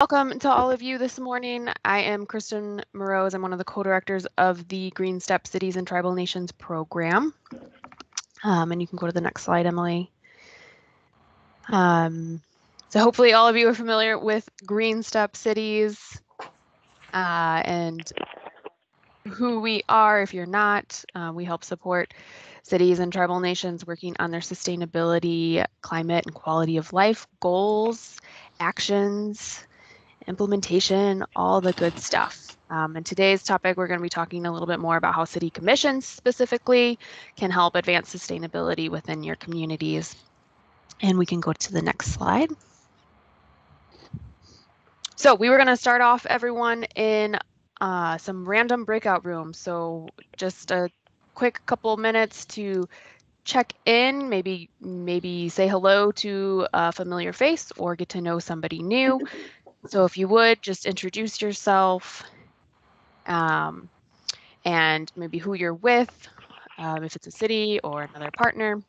Welcome to all of you this morning. I am Kristen Morose. I'm one of the co-directors of the Green Step Cities and Tribal Nations program. And you can go to the next slide, Emily. So hopefully all of you are familiar with Green Step Cities and who we are. If you're not, we help support cities and tribal nations working on their sustainability, climate, and quality of life goals, actions, implementation, all the good stuff. In today's topic, we're going to be talking a little bit more about how city commissions specifically can help advance sustainability within your communities. And we can go to the next slide. So we were going to start off everyone in some random breakout rooms. So just a quick couple minutes to check in, maybe say hello to a familiar face or get to know somebody new. So if you would, just introduce yourself and maybe who you're with, if it's a city or another partner.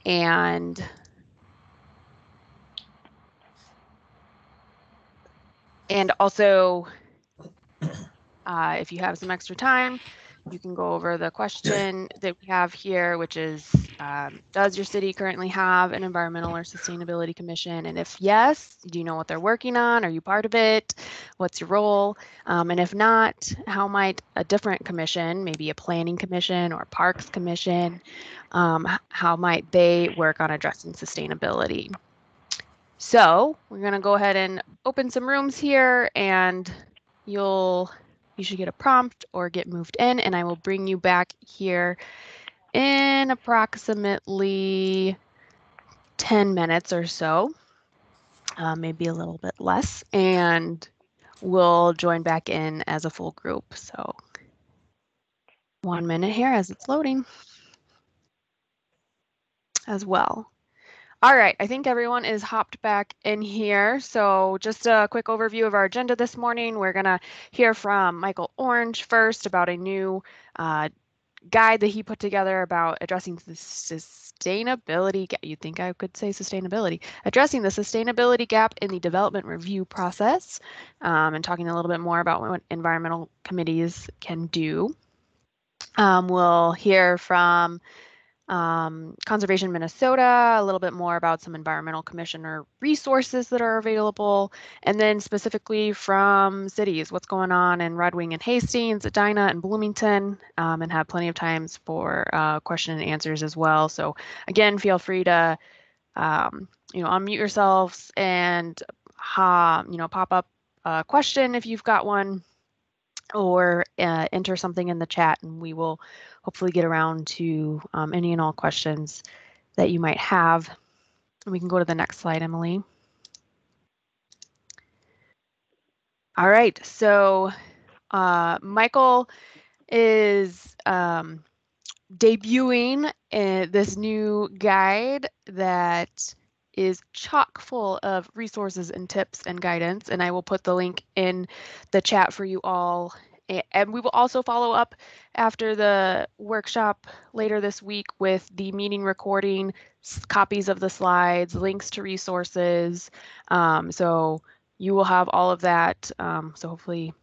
And also, if you have some extra time, you can go over the question that we have here, which is, does your city currently have an environmental or sustainability commission? And if yes, do you know what they're working on? Are you part of it? What's your role? And if not, how might a different commission, maybe a planning commission or a parks commission, how might they work on addressing sustainability? So we're going to go ahead and open some rooms here, and you should get a prompt or get moved in, and I will bring you back here in approximately 10 minutes or so, maybe a little bit less, and we'll join back in as a full group. So 1 minute here as it's loading as well. All right, I think everyone is hopped back in here. So just a quick overview of our agenda this morning. We're going to hear from Michael Orange first about a new guide that he put together about addressing the sustainability gap. You'd think I could say sustainability. Addressing the sustainability gap in the development review process, and talking a little bit more about what environmental committees can do. We'll hear from Conservation Minnesota, a little bit more about some environmental commissioner resources that are available, and then specifically from cities, what's going on in Red Wing and Hastings, Edina and Bloomington, and have plenty of times for question and answers as well. So again, feel free to unmute yourselves and pop up a question if you've got one, or enter something in the chat, and we will hopefully get around to any and all questions that you might have. And we can go to the next slide, Emily. All right, so Michael is debuting this new guide that is chock full of resources and tips and guidance, and I will put the link in the chat for you all. And we will also follow up after the workshop later this week with the meeting recording, copies of the slides, links to resources. So you will have all of that. So hopefully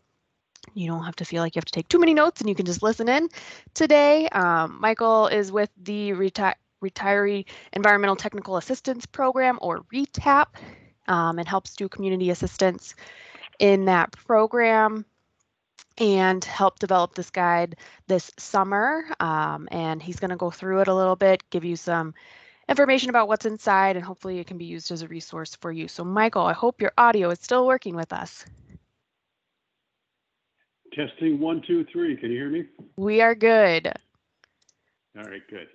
you don't have to feel like you have to take too many notes and you can just listen in today. Michael is with the Retiree Environmental Technical Assistance Program, or RETAP, and helps do community assistance in that program, and help develop this guide this summer. And he's going to go through it a little bit, give you some information about what's inside, and hopefully it can be used as a resource for you. So Michael, I hope your audio is still working with us. Testing 1, 2, 3. Can you hear me? We are good. All right, good.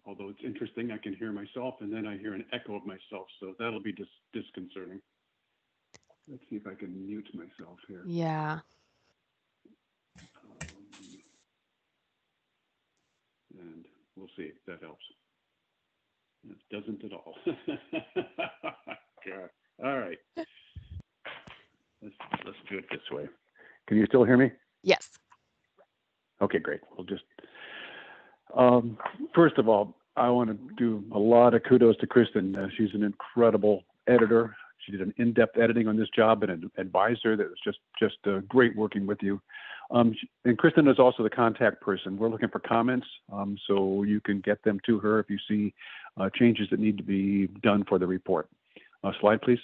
Although it's interesting, I can hear myself and then I hear an echo of myself, so that'll be disconcerting. Let's see if I can mute myself here. Yeah. And we'll see if that helps. It doesn't at all. God. All right. Let's do it this way. Can you still hear me? Yes. Okay, great. We'll just, first of all, I want to do a lot of kudos to Kristen. She's an incredible editor. She did an in-depth editing on this job and an advisor that was just great working with you. And Kristen is also the contact person. We're looking for comments, so you can get them to her if you see changes that need to be done for the report. Slide, please.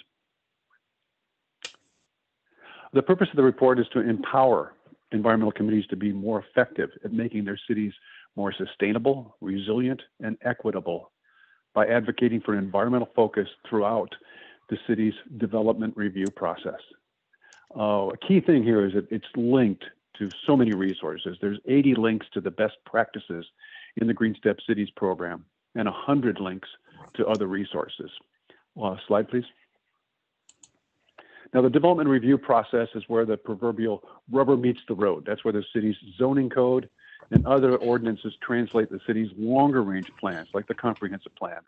The purpose of the report is to empower environmental committees to be more effective at making their cities more sustainable, resilient, and equitable by advocating for an environmental focus throughout the city's development review process. A key thing here is that it's linked to so many resources. There's 80 links to the best practices in the Green Step Cities program and 100 links to other resources. Slide, please. Now, the development review process is where the proverbial rubber meets the road. That's where the city's zoning code and other ordinances translate the city's longer range plans, like the comprehensive plan,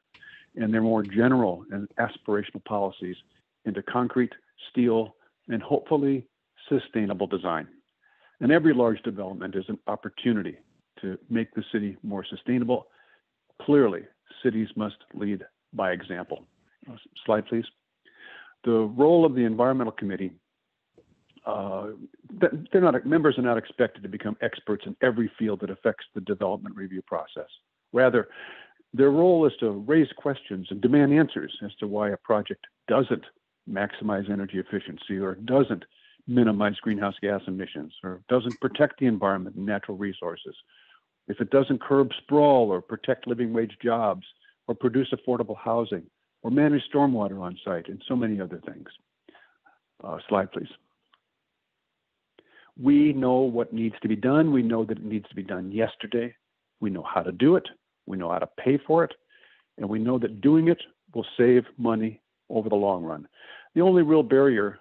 and their more general and aspirational policies into concrete, steel, and hopefully sustainable design. And every large development is an opportunity to make the city more sustainable. Clearly, cities must lead by example. Slide, please. The role of the environmental committee, members are not expected to become experts in every field that affects the development review process. Rather, their role is to raise questions and demand answers as to why a project doesn't maximize energy efficiency, or doesn't minimize greenhouse gas emissions, or doesn't protect the environment and natural resources, if it doesn't curb sprawl or protect living wage jobs, or produce affordable housing, or manage stormwater on site, and so many other things. Slide, please. We know what needs to be done. We know that it needs to be done yesterday. We know how to do it. We know how to pay for it. And we know that doing it will save money over the long run. The only real barrier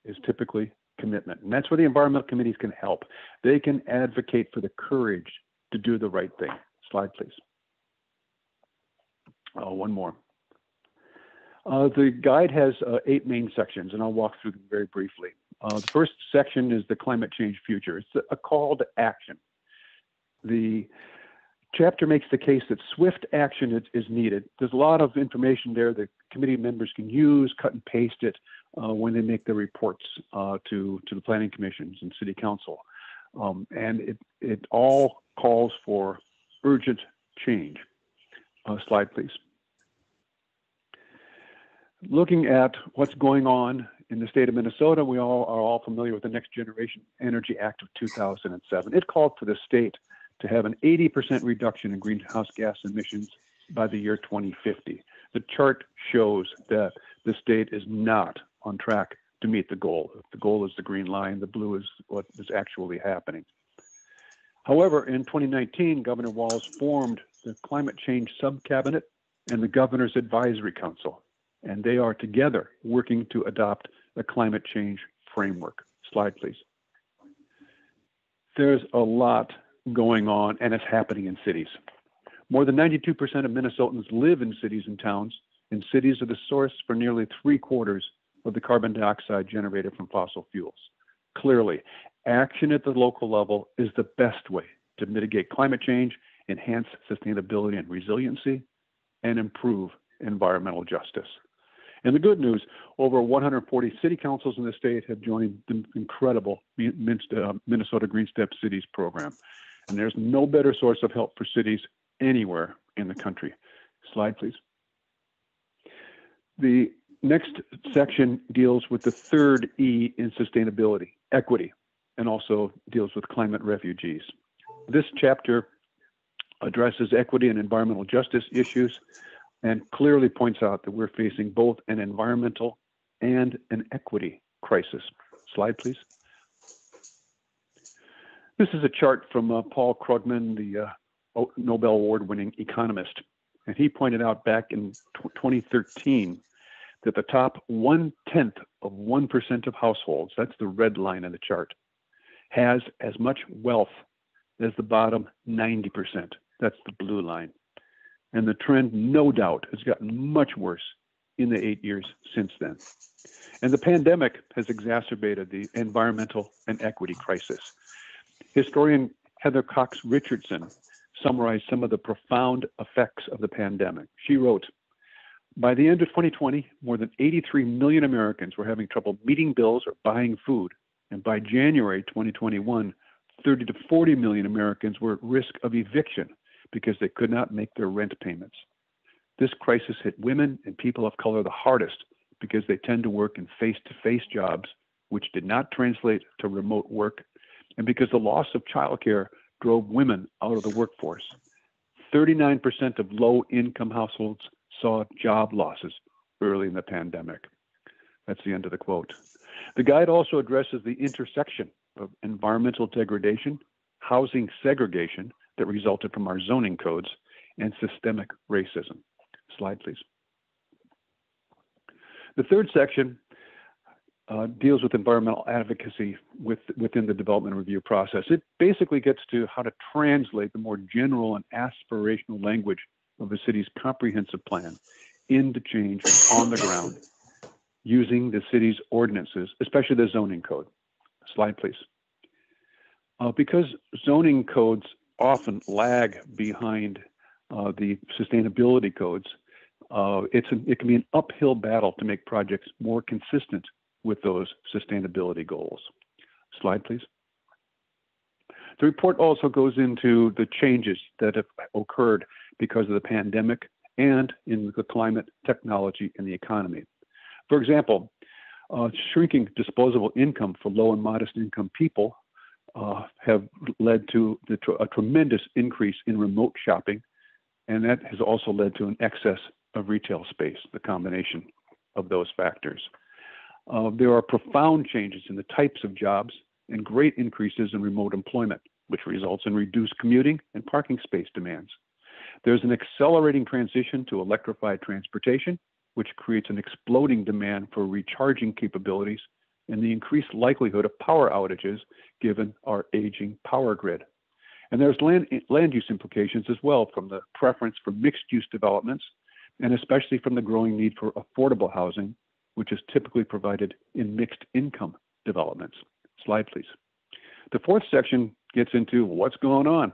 is typically commitment. And that's where the environmental committees can help. They can advocate for the courage to do the right thing. Slide, please. One more. The guide has 8 main sections, and I'll walk through them very briefly. The first section is the climate change future. It's a call to action. The chapter makes the case that swift action is needed. There's a lot of information there that committee members can use, cut and paste it when they make their reports to the planning commissions and city council. And it all calls for urgent change. Slide, please. Looking at what's going on in the state of Minnesota, we all are all familiar with the Next Generation Energy Act of 2007. It called for the state to have an 80% reduction in greenhouse gas emissions by the year 2050. The chart shows that the state is not on track to meet the goal. The goal is the green line, the blue is what is actually happening. However, in 2019, Governor Walz formed the Climate Change Sub-Cabinet and the Governor's Advisory Council, and they are together working to adopt a climate change framework. Slide, please. There's a lot going on, and it's happening in cities. More than 92% of Minnesotans live in cities and towns, and cities are the source for nearly 3/4 of the carbon dioxide generated from fossil fuels. Clearly, action at the local level is the best way to mitigate climate change, enhance sustainability and resiliency, and improve environmental justice. And the good news, over 140 city councils in the state have joined the incredible Minnesota Green Step Cities program. And there's no better source of help for cities anywhere in the country. Slide, please. The next section deals with the third E in sustainability, equity, and also deals with climate refugees. This chapter addresses equity and environmental justice issues and clearly points out that we're facing both an environmental and an equity crisis. Slide, please. This is a chart from Paul Krugman, the Nobel Award-winning economist. And he pointed out back in 2013 that the top 0.1% of households, that's the red line in the chart, has as much wealth as the bottom 90%, that's the blue line. And the trend, no doubt, has gotten much worse in the 8 years since then. And the pandemic has exacerbated the environmental and equity crisis. Historian Heather Cox Richardson summarized some of the profound effects of the pandemic. She wrote, By the end of 2020, more than 83 million Americans were having trouble meeting bills or buying food. And by January 2021, 30 to 40 million Americans were at risk of eviction because they could not make their rent payments. This crisis hit women and people of color the hardest because they tend to work in face-to-face jobs, which did not translate to remote work, and because the loss of childcare drove women out of the workforce. 39% of low-income households saw job losses early in the pandemic. That's the end of the quote. The guide also addresses the intersection of environmental degradation, housing segregation that resulted from our zoning codes, and systemic racism. Slide, please. The third section deals with environmental advocacy within the development review process. It basically gets to how to translate the more general and aspirational language of the city's comprehensive plan into change on the ground using the city's ordinances, especially the zoning code. Slide, please. Because zoning codes often lag behind the sustainability codes, it can be an uphill battle to make projects more consistent with those sustainability goals. Slide, please. The report also goes into the changes that have occurred because of the pandemic and in the climate, technology, and the economy. For example, shrinking disposable income for low and modest income people have led to a tremendous increase in remote shopping, and that has also led to an excess of retail space, the combination of those factors. There are profound changes in the types of jobs and great increases in remote employment, which results in reduced commuting and parking space demands. There's an accelerating transition to electrified transportation, which creates an exploding demand for recharging capabilities and the increased likelihood of power outages given our aging power grid. And there's land use implications as well from the preference for mixed-use developments, and especially from the growing need for affordable housing, which is typically provided in mixed income developments. Slide, please. The fourth section gets into what's going on.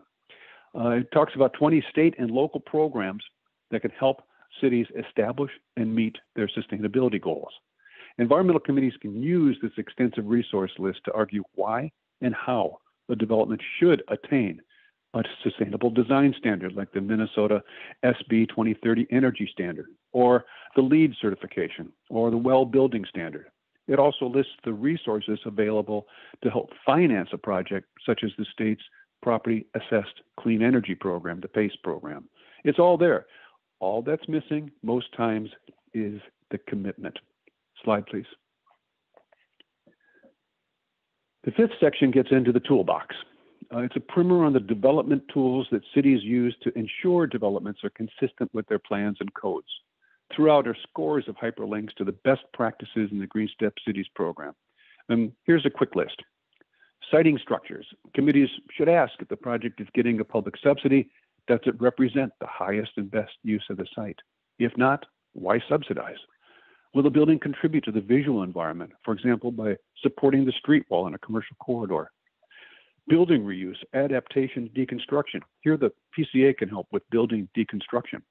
It talks about 20 state and local programs that can help cities establish and meet their sustainability goals. Environmental committees can use this extensive resource list to argue why and how the development should attain a sustainable design standard like the Minnesota SB 2030 Energy Standard, or the LEED certification, or the WELL Building Standard. It also lists the resources available to help finance a project, such as the state's Property Assessed Clean Energy Program, the PACE program. It's all there. All that's missing most times is the commitment. Slide, please. The fifth section gets into the toolbox. It's a primer on the development tools that cities use to ensure developments are consistent with their plans and codes. Throughout are scores of hyperlinks to the best practices in the Green Step Cities program. And here's a quick list. Siting structures. Committees should ask if the project is getting a public subsidy. Does it represent the highest and best use of the site? If not, why subsidize? Will the building contribute to the visual environment, for example, by supporting the street wall in a commercial corridor? Building reuse, adaptation, deconstruction. Here the PCA can help with building deconstruction.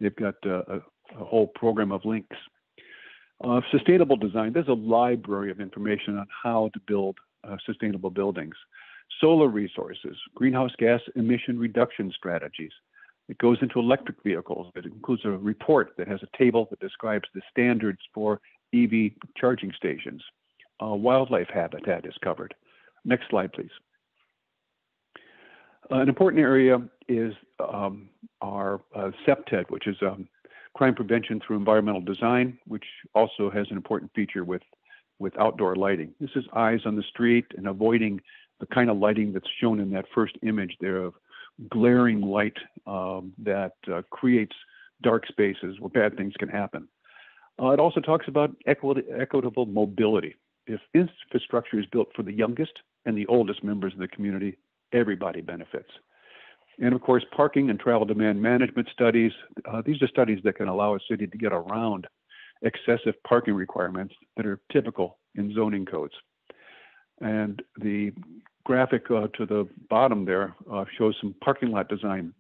They've got a whole program of links. Sustainable design, there's a library of information on how to build sustainable buildings. Solar resources, greenhouse gas emission reduction strategies. It goes into electric vehicles. It includes a report that has a table that describes the standards for EV charging stations. Wildlife habitat is covered. Next slide, please. An important area is our CEPTED, which is crime prevention through environmental design, which also has an important feature with outdoor lighting. This is eyes on the street and avoiding the kind of lighting that's shown in that first image there of glaring light that creates dark spaces where bad things can happen. It also talks about equitable mobility. If infrastructure is built for the youngest and the oldest members of the community, everybody benefits. And of course, parking and travel demand management studies. These are studies that can allow a city to get around excessive parking requirements that are typical in zoning codes. And the graphic to the bottom there shows some parking lot design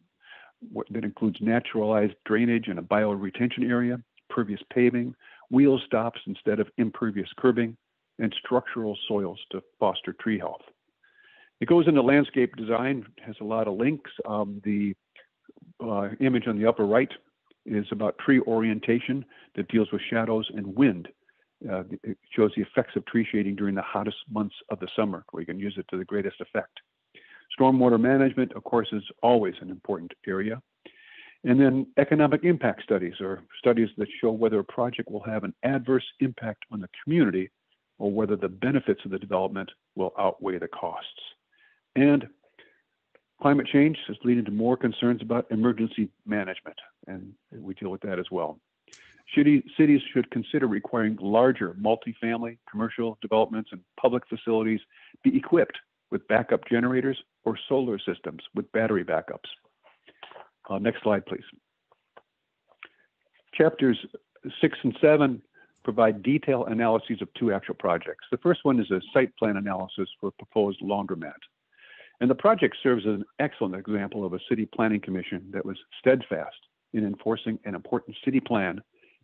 that includes naturalized drainage and a bioretention area, pervious paving, wheel stops instead of impervious curbing, and structural soils to foster tree health. It goes into landscape design, has a lot of links. The image on the upper right is about tree orientation that deals with shadows and wind. It shows the effects of tree shading during the hottest months of the summer, where you can use it to the greatest effect. Stormwater management, of course, is always an important area. And then economic impact studies, or studies that show whether a project will have an adverse impact on the community or whether the benefits of the development will outweigh the costs. And climate change is leading to more concerns about emergency management, and we deal with that as well. Cities should consider requiring larger multifamily commercial developments and public facilities be equipped with backup generators or solar systems with battery backups. Next slide, please. Chapters 6 and 7 provide detailed analyses of two actual projects. The first one is a site plan analysis for a proposed laundromat. And the project serves as an excellent example of a city planning commission that was steadfast in enforcing an important city plan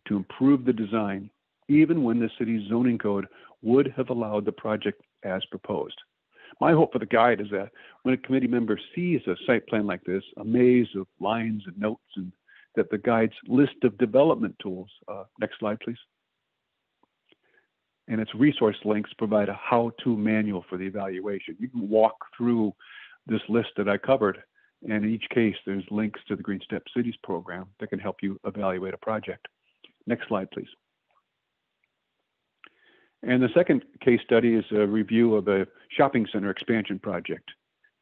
to improve the design, even when the city's zoning code would have allowed the project as proposed. My hope for the guide is that when a committee member sees a site plan like this, a maze of lines and notes, and that the guide's list of development tools, next slide, please, and its resource links provide a how-to manual for the evaluation. You can walk through this list that I covered, and in each case, there's links to the Green Step Cities program that can help you evaluate a project. Next slide, please. And the second case study is a review of a shopping center expansion project.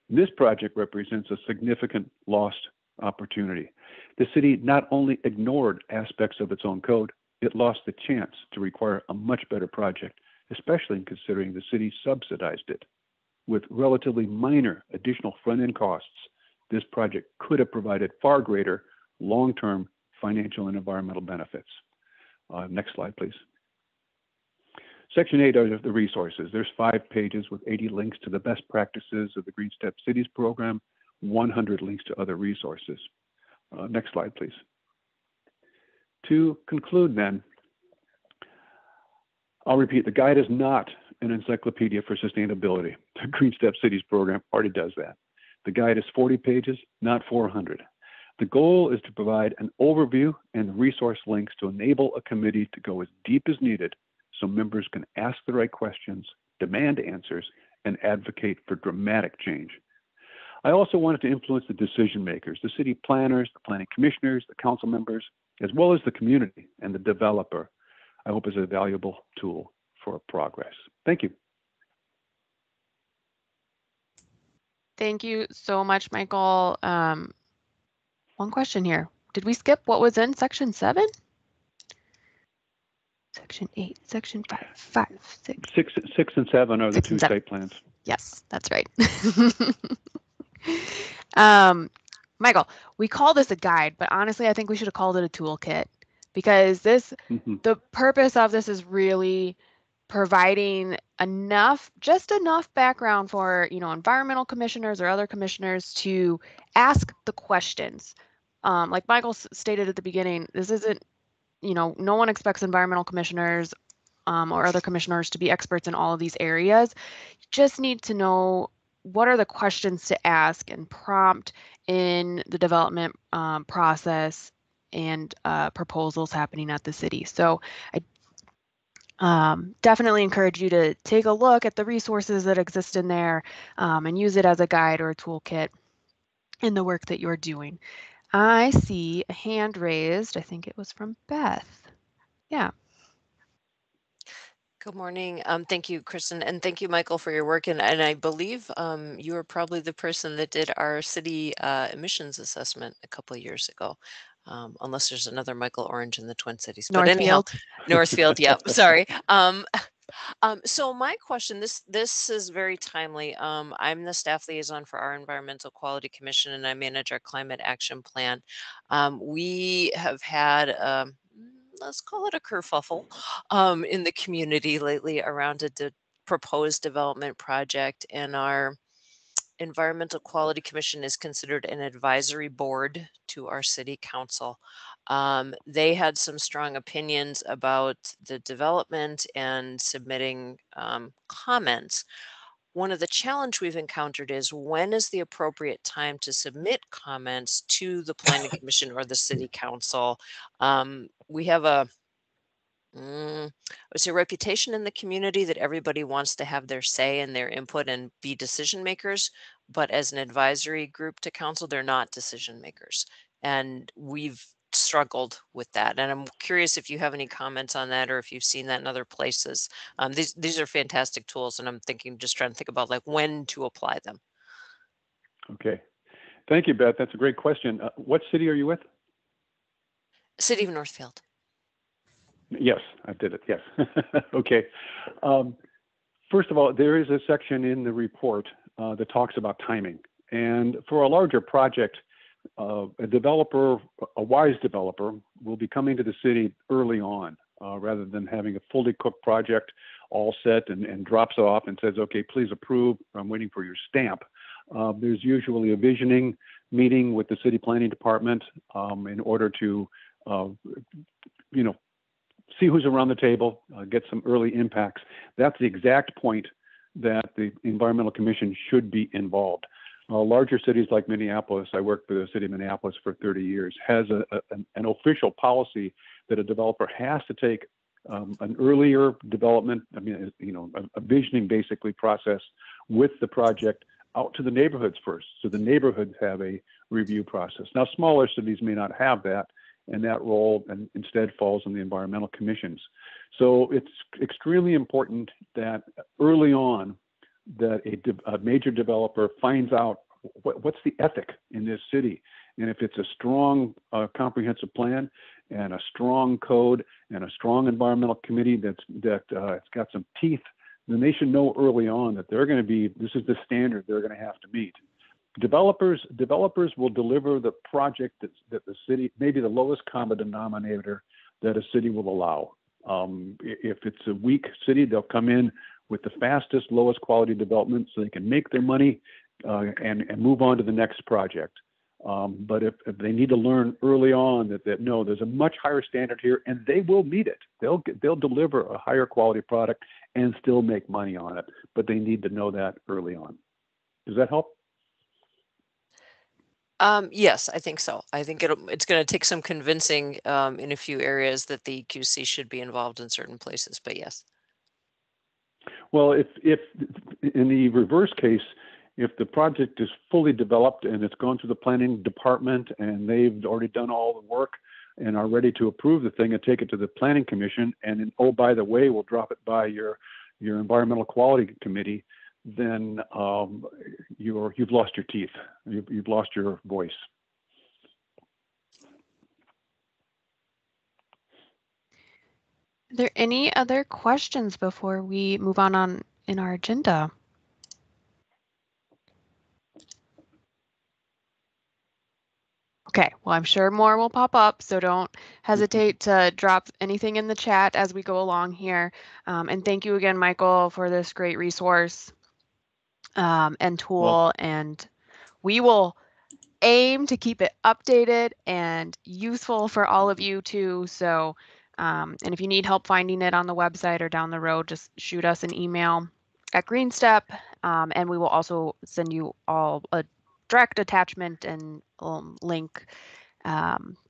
This project represents a significant lost opportunity. The city not only ignored aspects of its own code, it lost the chance to require a much better project, especially considering the city subsidized it. With relatively minor additional front-end costs, this project could have provided far greater long-term financial and environmental benefits. Next slide, please. Section 8 are the resources. There's 5 pages with 80 links to the best practices of the Green Step Cities program, 100 links to other resources. Next slide, please. To conclude then, I'll repeat, the guide is not an encyclopedia for sustainability. The Green Step Cities program already does that. The guide is 40 pages, not 400. The goal is to provide an overview and resource links to enable a committee to go as deep as needed so members can ask the right questions, demand answers, and advocate for dramatic change. I also wanted to influence the decision makers, the city planners, the planning commissioners, the council members, as well as the community and the developer. I hope is a valuable tool for progress. Thank you. Thank you so much, Michael. One question here. Did we skip what was in section 7? Section 8, section 5, 6. 6 and 7 are the two site plans. Yes, that's right. Michael, we call this a guide, but honestly, I think we should have called it a toolkit, because this, the purpose of this is really providing just enough background for, environmental commissioners or other commissioners to ask the questions. Like Michael stated at the beginning, this isn't, no one expects environmental commissioners or other commissioners to be experts in all of these areas. You just need to know what are the questions to ask and prompt in the development process and proposals happening at the city. So I definitely encourage you to take a look at the resources that exist in there and use it as a guide or a toolkit in the work that you're doing. I see a hand raised. I think it was from Beth. Yeah. Good morning. Thank you, Kristen, and thank you, Michael, for your work. And I believe you were probably the person that did our city emissions assessment a couple of years ago, unless there's another Michael Orange in the Twin Cities. But anyhow, Northfield. Yep. Sorry. So my question, this is very timely. I'm the staff liaison for our Environmental Quality Commission, and I manage our climate action plan. We have had let's call it a kerfuffle in the community lately around a proposed development project, and our Environmental Quality Commission is considered an advisory board to our city council. They had some strong opinions about the development and submitting comments. One of the challenge we've encountered is when is the appropriate time to submit comments to the Planning Commission or the City Council? We have a it's a reputation in the community that everybody wants to have their say and their input and be decision makers, but as an advisory group to council, they're not decision makers. And we've struggled with that. And I'm curious if you have any comments on that or if you've seen that in other places. These are fantastic tools, and I'm just trying to think about like when to apply them. Okay. Thank you, Beth. That's a great question. What city are you with? City of Northfield. Yes, I did it. Yes. Okay. First of all, there is a section in the report that talks about timing. And for a larger project, a wise developer, will be coming to the city early on rather than having a fully cooked project all set and drops off and says, okay, please approve. I'm waiting for your stamp. There's usually a visioning meeting with the city planning department in order to, see who's around the table, get some early impacts. That's the exact point that the Environmental Commission should be involved. Larger cities like Minneapolis, I worked for the city of Minneapolis for 30 years, has an official policy that a developer has to take an earlier development, a visioning basically process with the project out to the neighborhoods first. So the neighborhoods have a review process. Now, smaller cities may not have that, and that role instead falls on the environmental commissions. So it's extremely important that early on that a major developer finds out what's the ethic in this city. And if it's a strong comprehensive plan and a strong code and a strong environmental committee it's got some teeth, then they should know early on that this is the standard they're going to have to meet. Developers will deliver the project that the city, maybe the lowest common denominator that a city will allow. If it's a weak city, they'll come in with the fastest, lowest quality development so they can make their money and move on to the next project. But if they need to learn early on that no, there's a much higher standard here, and they will meet it. They'll deliver a higher quality product and still make money on it. But they need to know that early on. Does that help? Yes, I think so. I think it's going to take some convincing in a few areas that the QC should be involved in certain places, but yes. Well, if in the reverse case, if the project is fully developed and it's gone through the planning department and they've already done all the work and are ready to approve the thing and take it to the planning commission, and then, oh, by the way, we'll drop it by your environmental quality committee, then you've lost your teeth. You've lost your voice. Are there any other questions before we move on in our agenda? Okay, well, I'm sure more will pop up, so don't hesitate to drop anything in the chat as we go along here. And thank you again, Michael, for this great resource and tool. And we will aim to keep it updated and useful for all of you too. So, and if you need help finding it on the website or down the road, just shoot us an email at GreenStep, and we will also send you all a direct attachment and link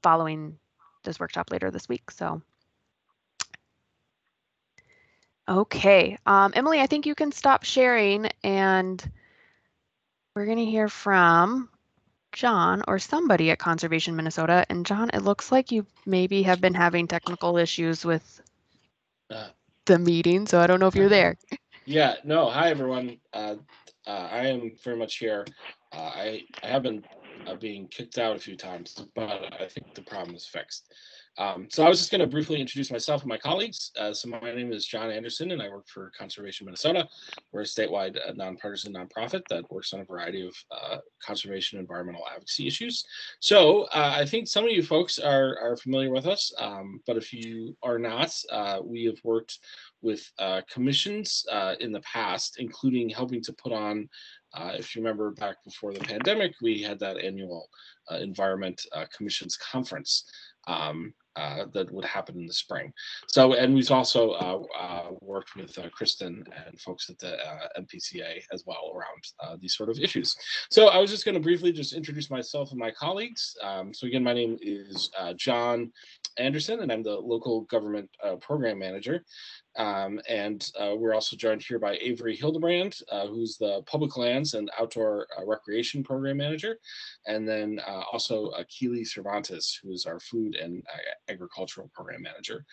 following this workshop later this week. So, okay, Emily, I think you can stop sharing, and we're going to hear from John or somebody at Conservation Minnesota. And John, it looks like you maybe have been having technical issues with the meeting, so I don't know if you're there. Yeah, no, hi everyone. I am very much here. I have been being kicked out a few times, but I think the problem is fixed. So I was just going to briefly introduce myself and my colleagues. So my name is John Anderson, and I work for Conservation Minnesota. We're a statewide nonpartisan nonprofit that works on a variety of conservation and environmental advocacy issues. So I think some of you folks are familiar with us, but if you are not, we have worked with commissions in the past, including helping to put on If you remember back before the pandemic, we had that annual Environment Commissions Conference that would happen in the spring. So, and we've also worked with Kristen and folks at the MPCA as well around these sort of issues. So I was just going to briefly just introduce myself and my colleagues. So again, my name is John Anderson, and I'm the local government program manager. And we're also joined here by Avery Hildebrand, who's the public lands and outdoor recreation program manager. And then also Keely Cervantes, who is our food and agricultural program manager.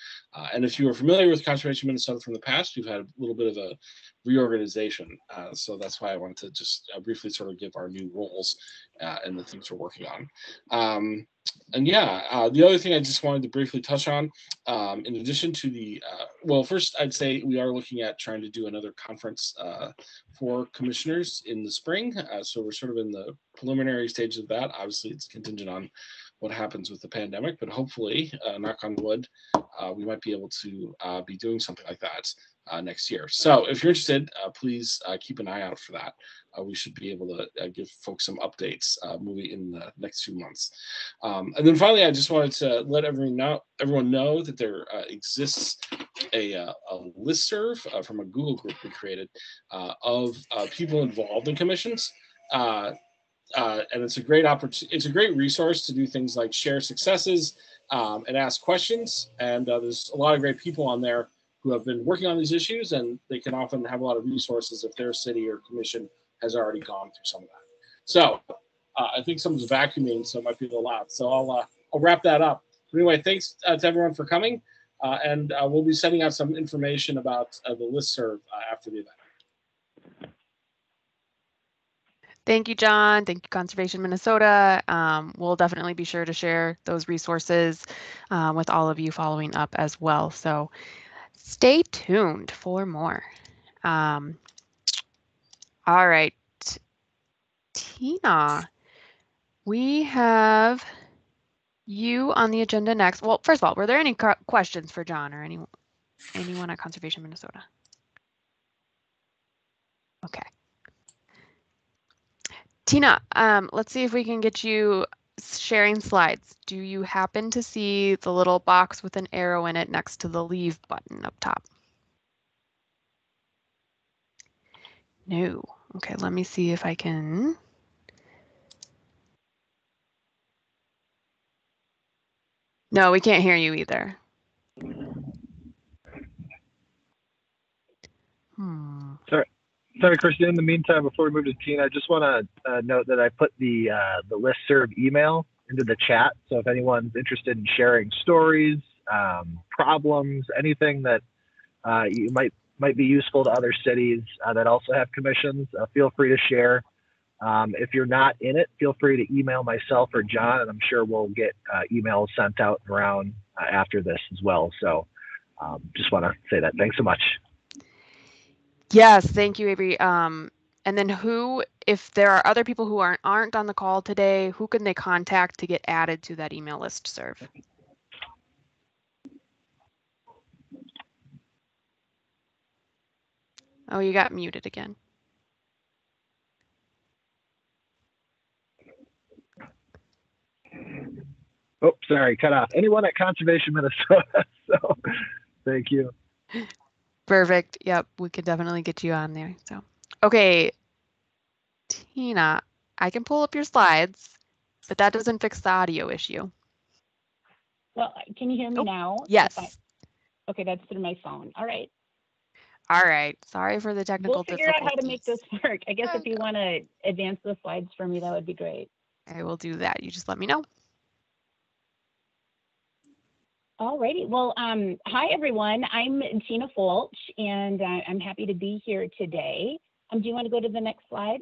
And if you are familiar with Conservation Minnesota from the past, we've had a little bit of a reorganization. So that's why I wanted to just briefly sort of give our new roles and the things we're working on. And yeah, the other thing I just wanted to briefly touch on, in addition to the, well, first I'd say we are looking at trying to do another conference for commissioners in the spring. So we're sort of in the preliminary stages of that. Obviously, it's contingent on what happens with the pandemic, but hopefully, knock on wood, we might be able to be doing something like that next year. So if you're interested, please keep an eye out for that. We should be able to give folks some updates moving in the next few months. And then finally, I just wanted to let everyone know that there exists a listserv from a Google group we created of people involved in commissions. And it's a great opportunity. It's a great resource to do things like share successes and ask questions. And there's a lot of great people on there who have been working on these issues, and they can often have a lot of resources if their city or commission has already gone through some of that. So I think someone's vacuuming, so it might be a little loud. So I'll wrap that up. Anyway, thanks to everyone for coming, and we'll be sending out some information about the listserv after the event. Thank you, John. Thank you, Conservation Minnesota. We'll definitely be sure to share those resources with all of you following up as well. So stay tuned for more. All right, Tina, we have you on the agenda next. Well, first of all, were there any questions for John or anyone at Conservation Minnesota? Okay. Tina, let's see if we can get you sharing slides. Do you happen to see the little box with an arrow in it next to the leave button up top? No. Okay, let me see if I can. No, we can't hear you either. Sorry, Kristen. In the meantime, before we move to Tina, I just want to note that I put the listserv email into the chat. So if anyone's interested in sharing stories, problems, anything that you might be useful to other cities that also have commissions, feel free to share. If you're not in it, feel free to email myself or John, and I'm sure we'll get emails sent out around after this as well. So just want to say that. Thanks so much. Yes, thank you, Avery. And then if there are other people who aren't on the call today, who can they contact to get added to that email list serve? Oh, you got muted again. Oh, sorry, cut off. Anyone at Conservation Minnesota. So thank you. Perfect. Yep, we could definitely get you on there. So, okay, Tina, I can pull up your slides, but that doesn't fix the audio issue. Well, can you hear me now? Yes. Okay, that's through my phone. All right. All right. Sorry for the technical difficulties. We'll figure out how to make this work. I guess if you want to advance the slides for me, that would be great. I will do that. You just let me know. All righty. Well, hi, everyone. I'm Tina Folch, and I'm happy to be here today. Do you want to go to the next slide?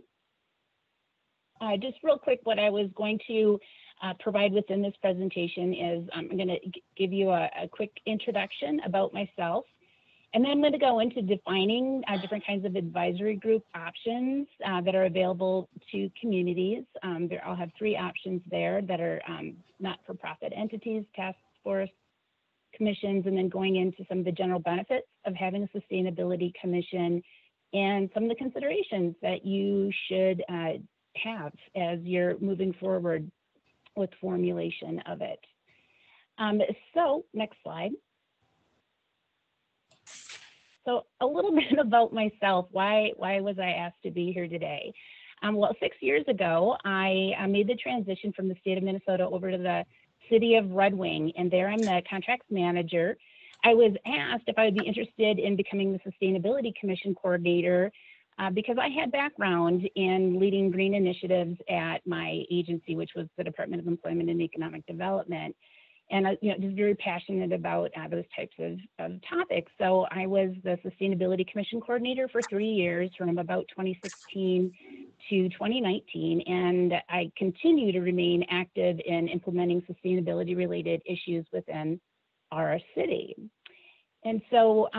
Just real quick, what I was going to provide within this presentation is I'm going to give you a quick introduction about myself. And then I'm going to go into defining different kinds of advisory group options that are available to communities. I'll have 3 options there that are not-for-profit entities, task force, commissions, and then going into some of the general benefits of having a sustainability commission and some of the considerations that you should have as you're moving forward with formulation of it. So next slide. So a little bit about myself. Why was I asked to be here today? Well, 6 years ago, I made the transition from the state of Minnesota over to the city of Red Wing, and there I'm the contracts manager. I was asked if I would be interested in becoming the Sustainability Commission coordinator because I had background in leading green initiatives at my agency, which was the Department of Employment and Economic Development. And just very passionate about those types of topics. So I was the Sustainability Commission coordinator for 3 years, from about 2016 to 2019, and I continue to remain active in implementing sustainability-related issues within our city. And so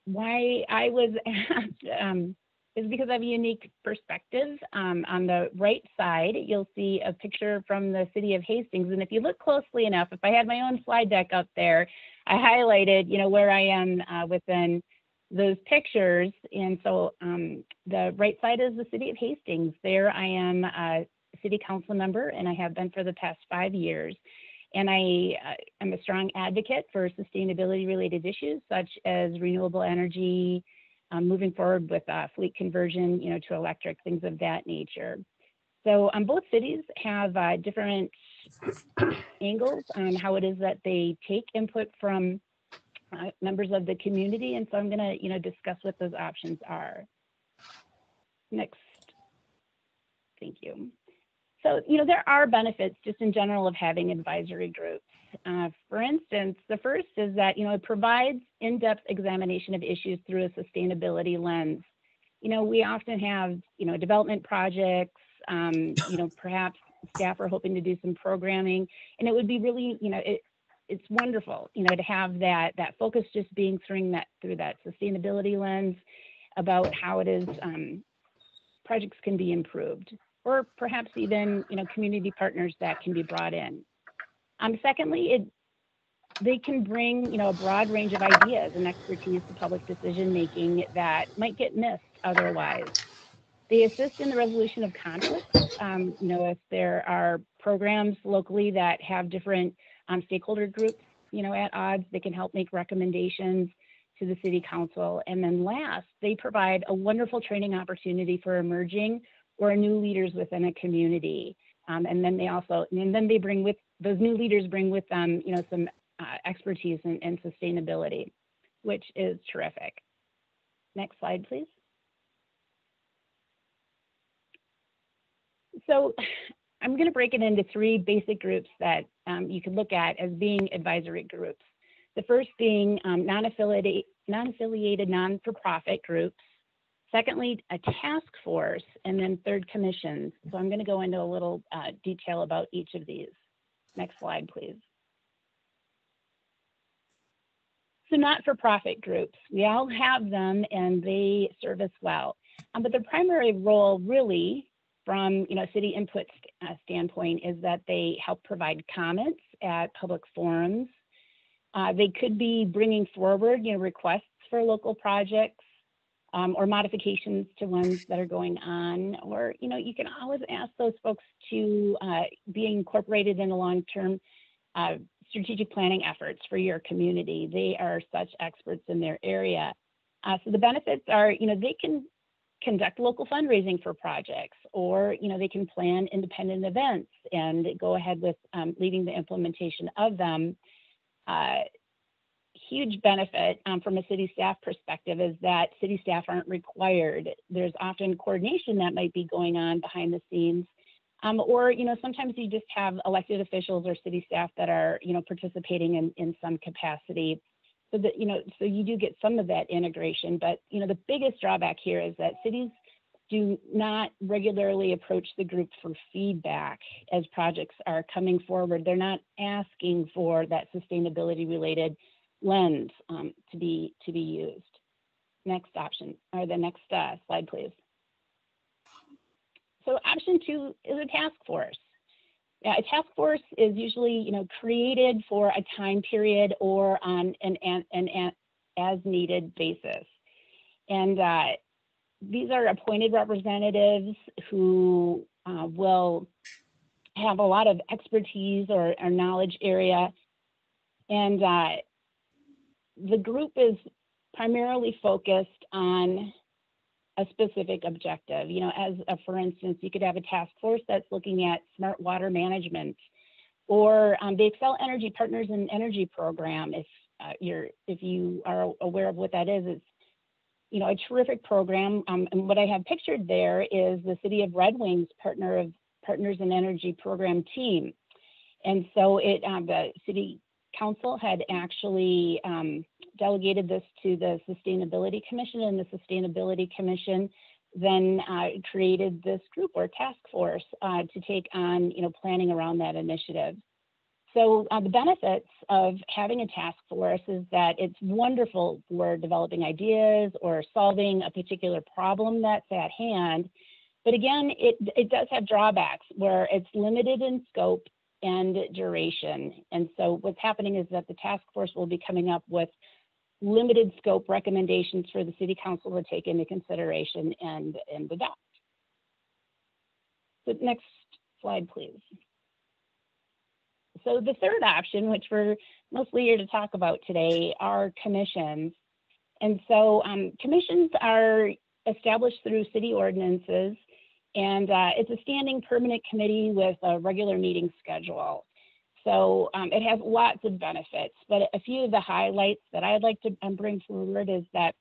why I was asked is because I have a unique perspective. On the right side, you'll see a picture from the city of Hastings. And if you look closely enough, if I had my own slide deck up there, I highlighted, where I am within those pictures. And so the right side is the city of Hastings. There I am a city council member, and I have been for the past 5 years. And I am a strong advocate for sustainability related issues such as renewable energy, moving forward with fleet conversion, to electric, things of that nature. So both cities have different angles on how it is that they take input from members of the community. And so I'm going to, discuss what those options are. Next. Thank you. So, there are benefits just in general of having advisory groups. For instance, the first is that, it provides in-depth examination of issues through a sustainability lens. We often have, development projects, perhaps staff are hoping to do some programming, and it would be really, it's wonderful, to have that focus just being through that sustainability lens about how it is projects can be improved, or perhaps even, community partners that can be brought in. Secondly, they can bring, a broad range of ideas and expertise to public decision making that might get missed otherwise. They assist in the resolution of conflicts. If there are programs locally that have different stakeholder groups, at odds, they can help make recommendations to the city council. And then last, they provide a wonderful training opportunity for emerging or new leaders within a community. And then they bring with, those new leaders bring with them, some expertise in sustainability, which is terrific. Next slide, please. So I'm going to break it into 3 basic groups that you can look at as being advisory groups. The first being non-affiliated, non-for-profit groups. Secondly, a task force, and then third, commissions. So I'm going to go into a little detail about each of these. Next slide, please. So not-for-profit groups, we all have them and they serve us well. But their primary role really from city input standpoint is that they help provide comments at public forums. They could be bringing forward requests for local projects or modifications to ones that are going on, or you can always ask those folks to be incorporated in the long-term strategic planning efforts for your community. They are such experts in their area. So the benefits are, they can conduct local fundraising for projects, or they can plan independent events and go ahead with leading the implementation of them. Huge benefit from a city staff perspective is that city staff aren't required. There's often coordination that might be going on behind the scenes, or sometimes you just have elected officials or city staff that are participating in some capacity. So that so you do get some of that integration, but the biggest drawback here is that cities do not regularly approach the group for feedback as projects are coming forward. They're not asking for that sustainability related lens to be used. Next option, or the next slide, please. So option 2 is a task force. Yeah, a task force is usually created for a time period or on an as needed basis. And these are appointed representatives who will have a lot of expertise or knowledge area. And the group is primarily focused on a specific objective. You know, as for instance, you could have a task force that's looking at smart water management, or the Excel Energy Partners and Energy Program. If you are aware of what that is, it's, you know, a terrific program. And what I have pictured there is the City of Red Wing's Partners in Energy Program team. And so the City Council had actually delegated this to the Sustainability Commission, and the Sustainability Commission then created this group or task force to take on, you know, planning around that initiative. So the benefits of having a task force is that it's wonderful for developing ideas or solving a particular problem that's at hand. But again, it does have drawbacks where it's limited in scope and duration. And so what's happening is that the task force will be coming up with limited scope recommendations for the City Council to take into consideration and adopt. So next slide, please. So the third option, which we're mostly here to talk about today, are commissions. And so commissions are established through city ordinances, and it's a standing permanent committee with a regular meeting schedule. So it has lots of benefits, but a few of the highlights that I'd like to bring forward is that,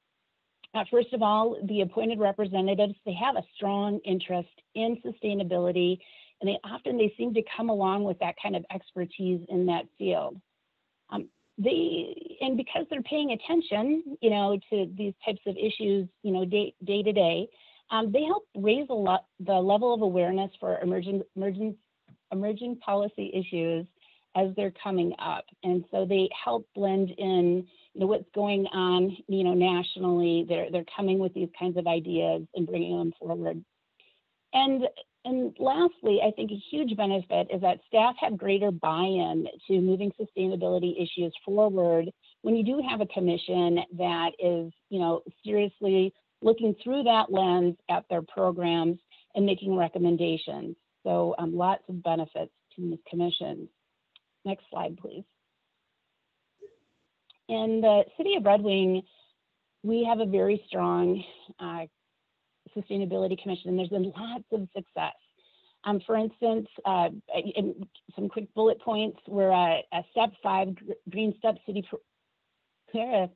first of all, the appointed representatives, they have a strong interest in sustainability, and they seem to come along with that kind of expertise in that field. And because they're paying attention, you know, to these types of issues, you know, day to day, they help raise the level of awareness for emerging policy issues as they're coming up. And so they help blend in, you know, what's going on, you know, nationally. They're coming with these kinds of ideas and bringing them forward. And lastly, I think a huge benefit is that staff have greater buy-in to moving sustainability issues forward when you do have a commission that is, you know, seriously looking through that lens at their programs and making recommendations. So lots of benefits to these commissions. Next slide, please. In the City of Red Wing, we have a very strong Sustainability Commission, and there's been lots of success. For instance, in some quick bullet points, we're a Step 5 Green Step City. We're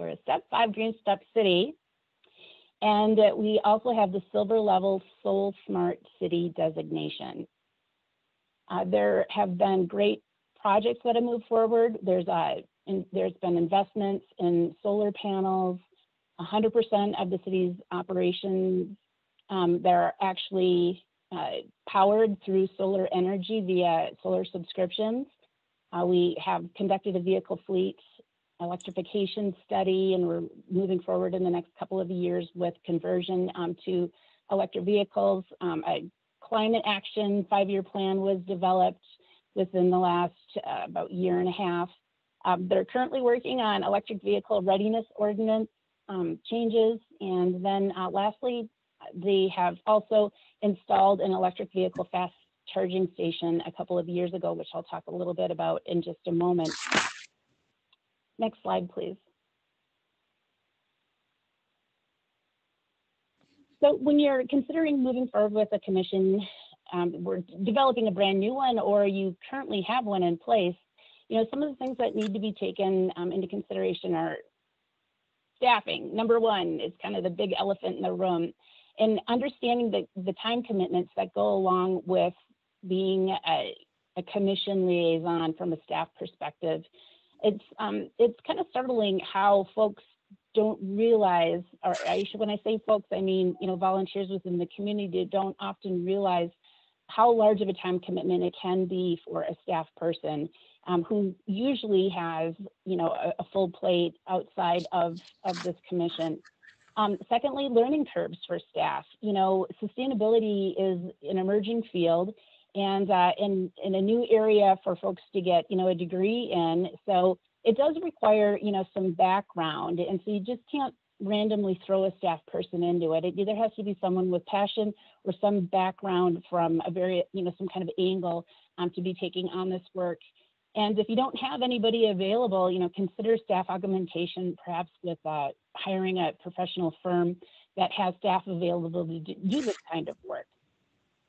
a Step 5 Green Step City, and we also have the silver level Soul Smart City designation. There have been great projects that have moved forward. There's been investments in solar panels. 100% of the city's operations, they're actually powered through solar energy via solar subscriptions. We have conducted a vehicle fleet electrification study, and we're moving forward in the next couple of years with conversion to electric vehicles. A climate action 5-year plan was developed within the last about year and a half. They're currently working on electric vehicle readiness ordinance changes. And then lastly, they have also installed an electric vehicle fast charging station a couple of years ago, which I'll talk a little bit about in just a moment. Next slide, please. So when you're considering moving forward with a commission, we're developing a brand new one, or you currently have one in place, you know, some of the things that need to be taken into consideration are staffing. Number one is kind of the big elephant in the room, and understanding the time commitments that go along with being a commission liaison from a staff perspective. It's kind of startling how folks don't realize, or when I say folks, I mean, you know, volunteers within the community don't often realize how large of a time commitment it can be for a staff person who usually has, you know, a full plate outside of this commission. Secondly, learning curves for staff. You know, sustainability is an emerging field, and in a new area for folks to get, you know, a degree in. So it does require, you know, some background, and so you just can't randomly throw a staff person into it. It either has to be someone with passion or some background from a very, some kind of angle to be taking on this work. And if you don't have anybody available, consider staff augmentation, perhaps with hiring a professional firm that has staff available to do this kind of work.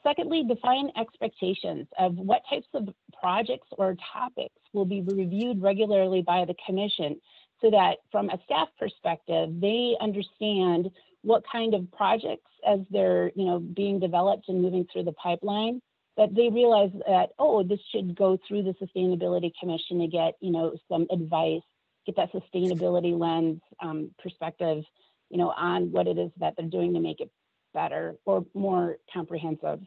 Secondly, define expectations of what types of projects or topics will be reviewed regularly by the commission, so that from a staff perspective, they understand what kind of projects, as they're being developed and moving through the pipeline, that they realize that, oh, this should go through the Sustainability Commission to get some advice, get that sustainability lens perspective on what it is that they're doing to make it better or more comprehensive.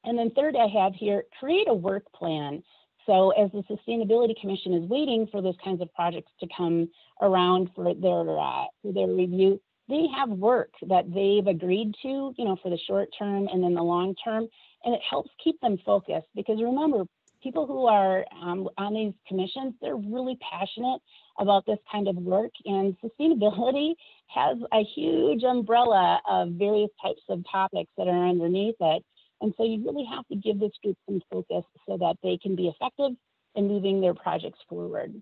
And then third, I have here, create a work plan. So as the Sustainability Commission is waiting for those kinds of projects to come around for their review, they have work that they've agreed to, for the short term and then the long term, and it helps keep them focused. Because remember, people who are on these commissions, they're really passionate about this kind of work, and sustainability has a huge umbrella of various types of topics that are underneath it. And so you really have to give this group some focus so that they can be effective in moving their projects forward.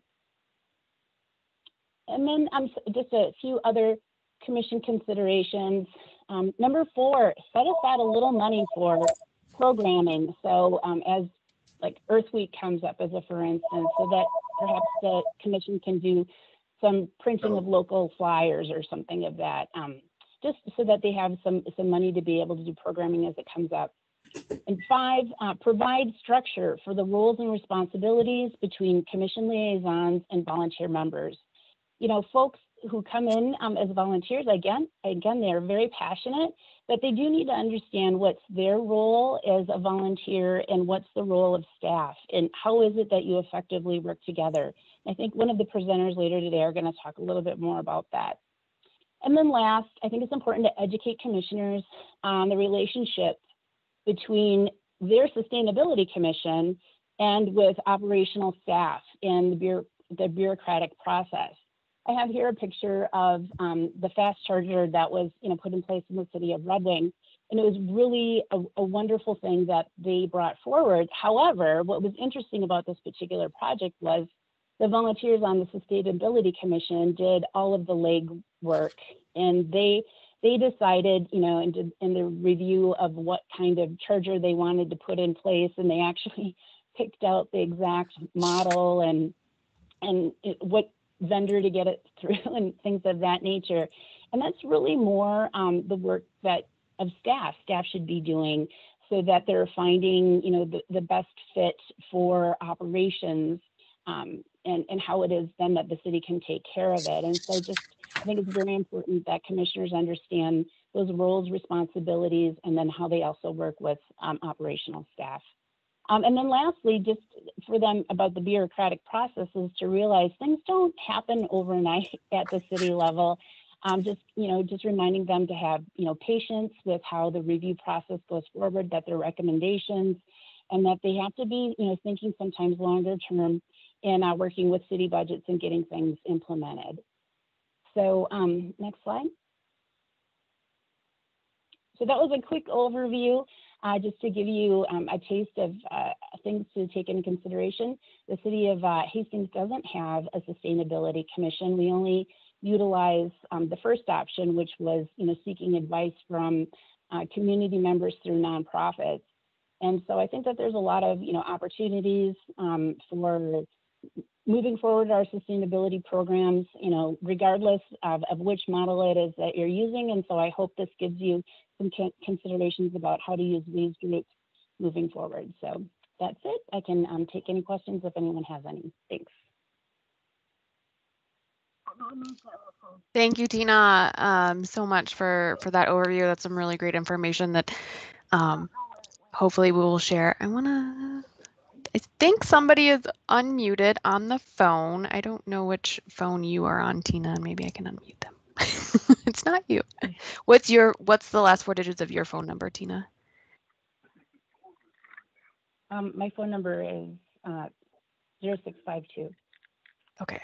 And then just a few other commission considerations. Number 4, set aside a little money for programming. So as like Earth Week comes up as a for instance, so that perhaps the commission can do some printing of local flyers or something of that, just so that they have some money to be able to do programming as it comes up. And 5, provide structure for the roles and responsibilities between commission liaisons and volunteer members. Folks who come in as volunteers, again, they're very passionate, but they do need to understand what's their role as a volunteer and what's the role of staff and how is it that you effectively work together. I think one of the presenters later today are going to talk a little bit more about that. And then last, I think it's important to educate commissioners on the relationship between their Sustainability Commission and with operational staff and the bureaucratic process. I have here a picture of the fast charger that was put in place in the city of Red Wing, and it was really a wonderful thing that they brought forward. However, what was interesting about this particular project was the volunteers on the Sustainability Commission did all of the leg work, and they decided, in the review of what kind of charger they wanted to put in place, and they actually picked out the exact model and what vendor to get it through and things of that nature. And that's really more the work that of staff should be doing, so that they're finding, the best fit for operations and how it is then that the city can take care of it. And so I think it's very important that commissioners understand those roles, responsibilities, and then how they also work with operational staff. And then lastly, just for them about the bureaucratic processes, to realize things don't happen overnight at the city level. Just reminding them to have, patience with how the review process goes forward, that their recommendations, and that they have to be, thinking sometimes longer term in working with city budgets and getting things implemented. So next slide. So that was a quick overview, just to give you a taste of things to take into consideration. The city of Hastings doesn't have a sustainability commission. We only utilize the first option, which was seeking advice from community members through nonprofits. And so I think that there's a lot of opportunities for moving forward our sustainability programs, regardless of which model it is that you're using. And so I hope this gives you some considerations about how to use these groups moving forward. So that's it. I can take any questions if anyone has any. Thanks. Thank you, Tina, so much for that overview. That's some really great information that hopefully we will share. I think somebody is unmuted on the phone. I don't know which phone you are on, Tina, and maybe I can unmute them. It's not you. What's the last 4 digits of your phone number, Tina? My phone number is 0652. Okay.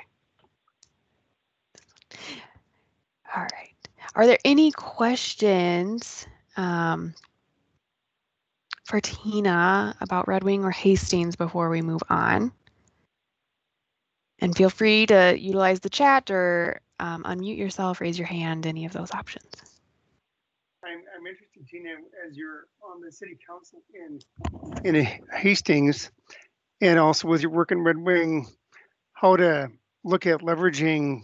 All Are there any questions for Tina about Red Wing or Hastings before we move on? And feel free to utilize the chat or unmute yourself, raise your hand, any of those options. I'm interested, Tina, as you're on the city council in Hastings, and also with your work in Red Wing, how to look at leveraging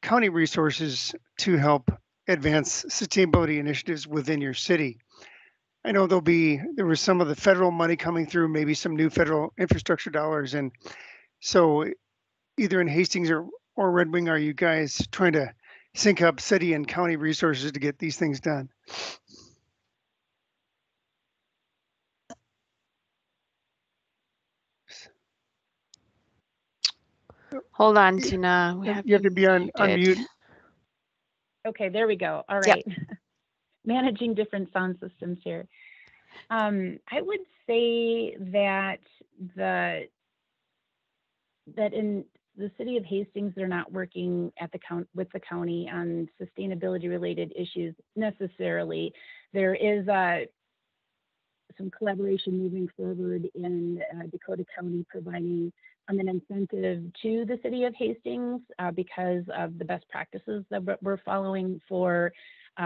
county resources to help advance sustainability initiatives within your city. I know there was some of the federal money coming through, maybe some new federal infrastructure dollars, and so either in Hastings or Red Wing, are you guys trying to sync up city and county resources to get these things done? Hold on, Tina. You have to be on mute. Okay, there we go. All right. Yep. Managing different sound systems here. I would say that in the city of Hastings, they're not working at with the county on sustainability related issues necessarily. There is some collaboration moving forward in Dakota County providing an incentive to the city of Hastings because of the best practices that we're following for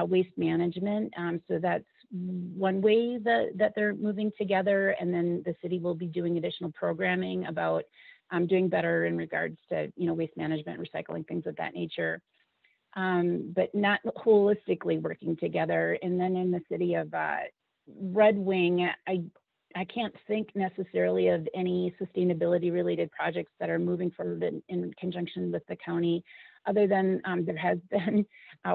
waste management. So that's one way that they're moving together, and then the city will be doing additional programming about doing better in regards to waste management, recycling, things of that nature, but not holistically working together. And then in the city of Red Wing, I can't think necessarily of any sustainability related projects that are moving forward in conjunction with the county, other than there has been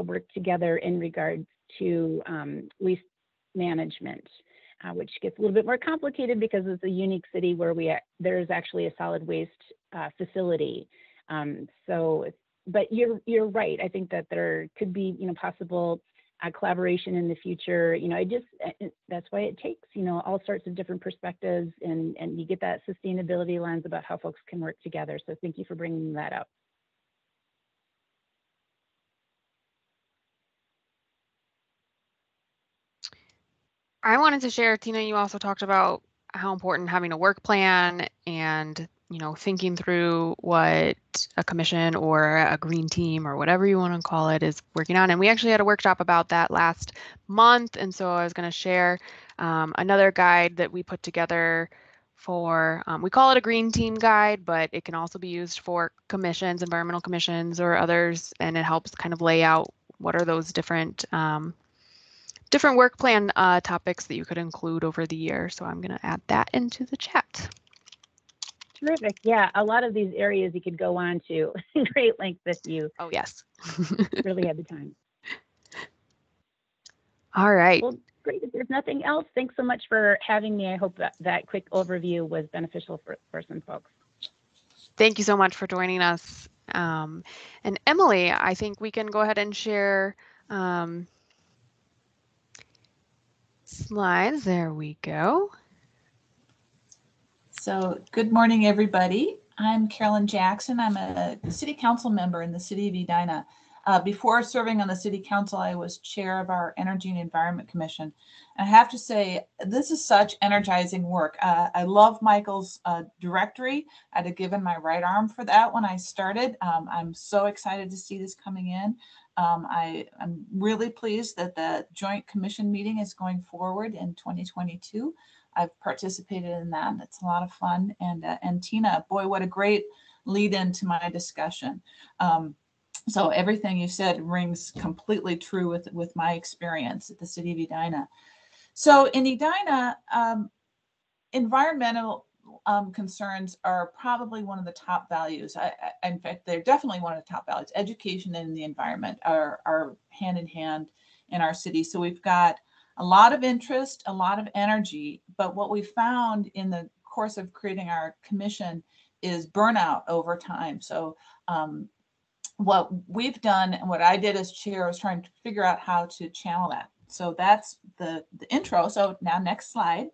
work together in regards to waste management, which gets a little bit more complicated because it's a unique city where there's actually a solid waste facility. But you're right. I think that there could be possible collaboration in the future. That's why it takes all sorts of different perspectives, and you get that sustainability lens about how folks can work together. So thank you for bringing that up. I wanted to share, Tina, you also talked about how important having a work plan and thinking through what a commission or a green team or whatever you want to call it is working on. And we actually had a workshop about that last month. And so I was going to share another guide that we put together for, we call it a green team guide, but it can also be used for commissions, environmental commissions or others. And it helps kind of lay out what are those different work plan topics that you could include over the year. So I'm going to add that into the chat. Terrific. Yeah, a lot of these areas you could go on to great length if you really had the time. All right. Well, great. If there's nothing else, thanks so much for having me. I hope that quick overview was beneficial for some folks. Thank you so much for joining us. And Emily, I think we can go ahead and share slides. There we go. So good morning, everybody. I'm Carolyn Jackson. I'm a city council member in the city of Edina. Before serving on the city council, I was chair of our Energy and Environment Commission. I have to say, this is such energizing work. I love Michael's directory. I'd have given my right arm for that when I started. I'm so excited to see this coming in. I'm really pleased that the joint commission meeting is going forward in 2022. I've participated in that, and it's a lot of fun. And Tina, boy, what a great lead into my discussion. So everything you said rings completely true with my experience at the city of Edina. So in Edina, environmental concerns are probably one of the top values. In fact, they're definitely one of the top values. Education and the environment are hand in hand in our city. So we've got a lot of interest, a lot of energy, but what we found in the course of creating our commission is burnout over time. So what we've done and what I did as chair was trying to figure out how to channel that. So that's the intro. So now next slide.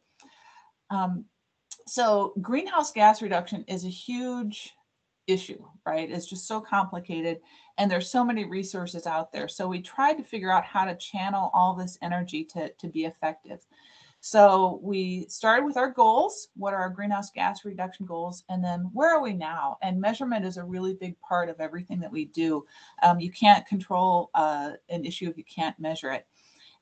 So greenhouse gas reduction is a huge issue, right? It's just so complicated, and there's so many resources out there. So we tried to figure out how to channel all this energy to be effective. So we started with our goals. What are our greenhouse gas reduction goals? And then where are we now? And measurement is a really big part of everything that we do. You can't control an issue if you can't measure it.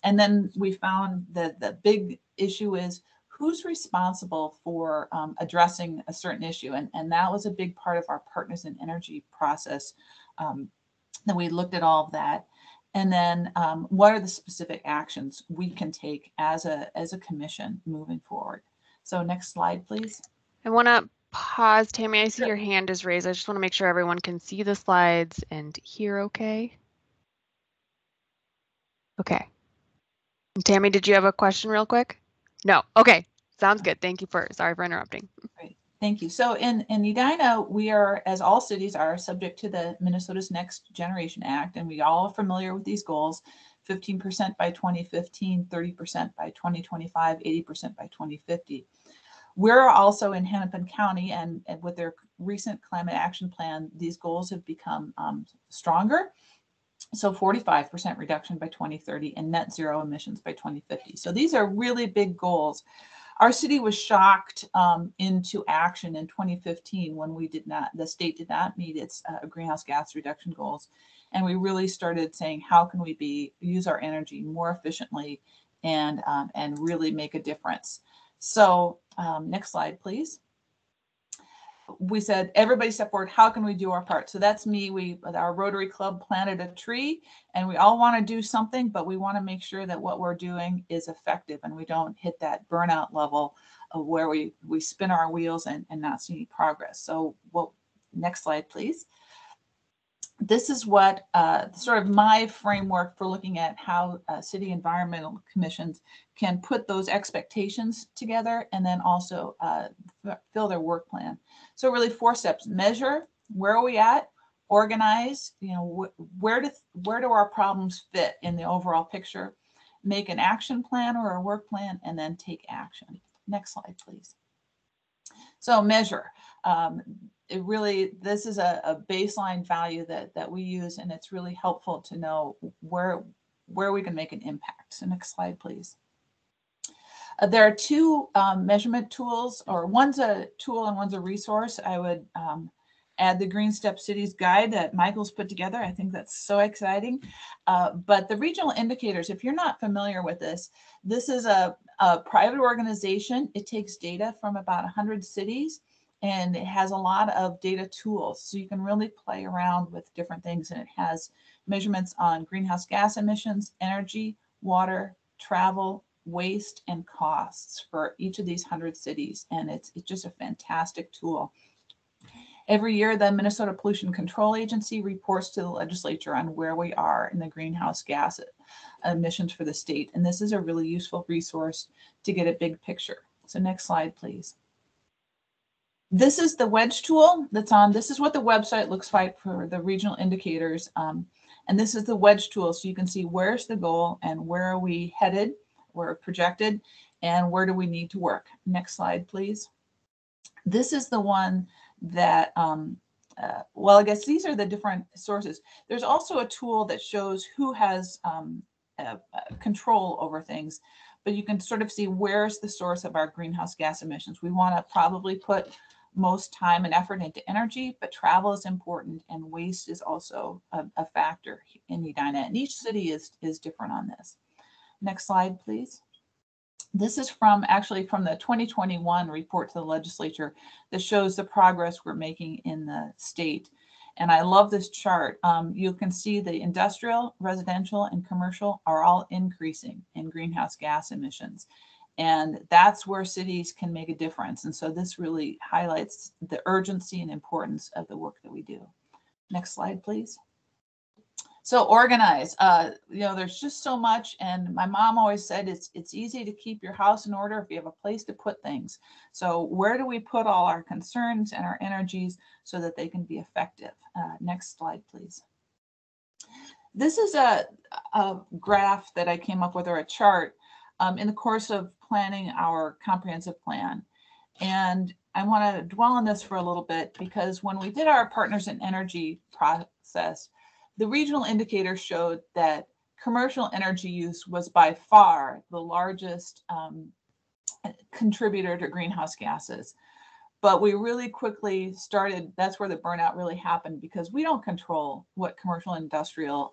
And then we found that the big issue is who's responsible for addressing a certain issue. And that was a big part of our Partners in Energy process, that we looked at all of that. And then what are the specific actions we can take as a commission moving forward? So next slide, please. I want to pause, Tammy. I see Sure. your hand is raised. I just want to make sure everyone can see the slides and hear okay. Okay. And Tammy, did you have a question real quick? No. Okay. Sounds good. Thank you sorry for interrupting. Great. Thank you. So in Edina, we are, as all cities are, subject to the Minnesota's Next Generation Act, and we all are familiar with these goals: 15% by 2015, 30% by 2025, 80% by 2050. We're also in Hennepin County, and with their recent climate action plan, these goals have become stronger. So 45% reduction by 2030 and net zero emissions by 2050. So these are really big goals. Our city was shocked into action in 2015 when the state did not meet its greenhouse gas reduction goals. And we really started saying, how can we use our energy more efficiently and really make a difference? So next slide, please. We said, everybody step forward. How can we do our part? So that's me. Our Rotary Club planted a tree, and we all want to do something, but we want to make sure that what we're doing is effective and we don't hit that burnout level of where we spin our wheels and not see any progress. So next slide, please. This is what sort of my framework for looking at how city environmental commissions can put those expectations together and then also fill their work plan. So really 4 steps: measure, where are we at? Organize, where do our problems fit in the overall picture? Make an action plan or a work plan, and then take action. Next slide, please. So measure. This is a baseline value that we use, and it's really helpful to know where we can make an impact. So next slide, please. There are 2 measurement tools, or one's a tool and one's a resource. I would add the Green Step Cities guide that Michael's put together. I think that's so exciting. But the regional indicators, if you're not familiar with this is a private organization. It takes data from about 100 cities, and it has a lot of data tools. So you can really play around with different things, and it has measurements on greenhouse gas emissions, energy, water, travel, waste, and costs for each of these 100 cities. And it's just a fantastic tool. Every year, the Minnesota Pollution Control Agency reports to the legislature on where we are in the greenhouse gas emissions for the state. And this is a really useful resource to get a big picture. So next slide, please. This is the wedge tool that's on. This is what the website looks like for the regional indicators. And this is the wedge tool. So you can see where's the goal and where are we headed, we're projected, and where do we need to work. Next slide, please. This is the one that, well, I guess these are the different sources. There's also a tool that shows who has control over things, but you can sort of see where's the source of our greenhouse gas emissions. We want to probably put most time and effort into energy, but travel is important, and waste is also a factor in Edina. And each city is different on this. Next slide, please. This is actually from the 2021 report to the legislature that shows the progress we're making in the state. And I love this chart. You can see the industrial, residential, and commercial are all increasing in greenhouse gas emissions. And that's where cities can make a difference. And so this really highlights the urgency and importance of the work that we do. Next slide, please. So organize. There's just so much. And my mom always said it's easy to keep your house in order if you have a place to put things. So where do we put all our concerns and our energies so that they can be effective? Next slide, please. This is a graph that I came up with, or a chart, in the course of planning our comprehensive plan. And I want to dwell on this for a little bit, because when we did our Partners in Energy process, the regional indicator showed that commercial energy use was by far the largest contributor to greenhouse gases. But we really quickly started, that's where the burnout really happened, because we don't control what commercial industrial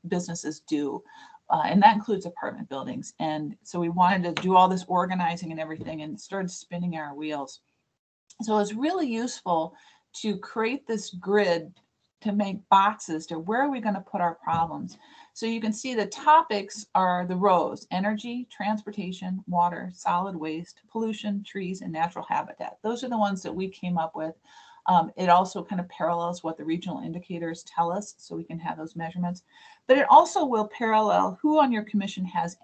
businesses do. And that includes apartment buildings. And so we wanted to do all this organizing and everything, and started spinning our wheels. So it's really useful to create this grid to make boxes to where are we going to put our problems. So you can see the topics are the rows: energy, transportation, water, solid waste, pollution, trees, and natural habitat. Those are the ones that we came up with. It also kind of parallels what the regional indicators tell us, so we can have those measurements. But it also will parallel who on your commission has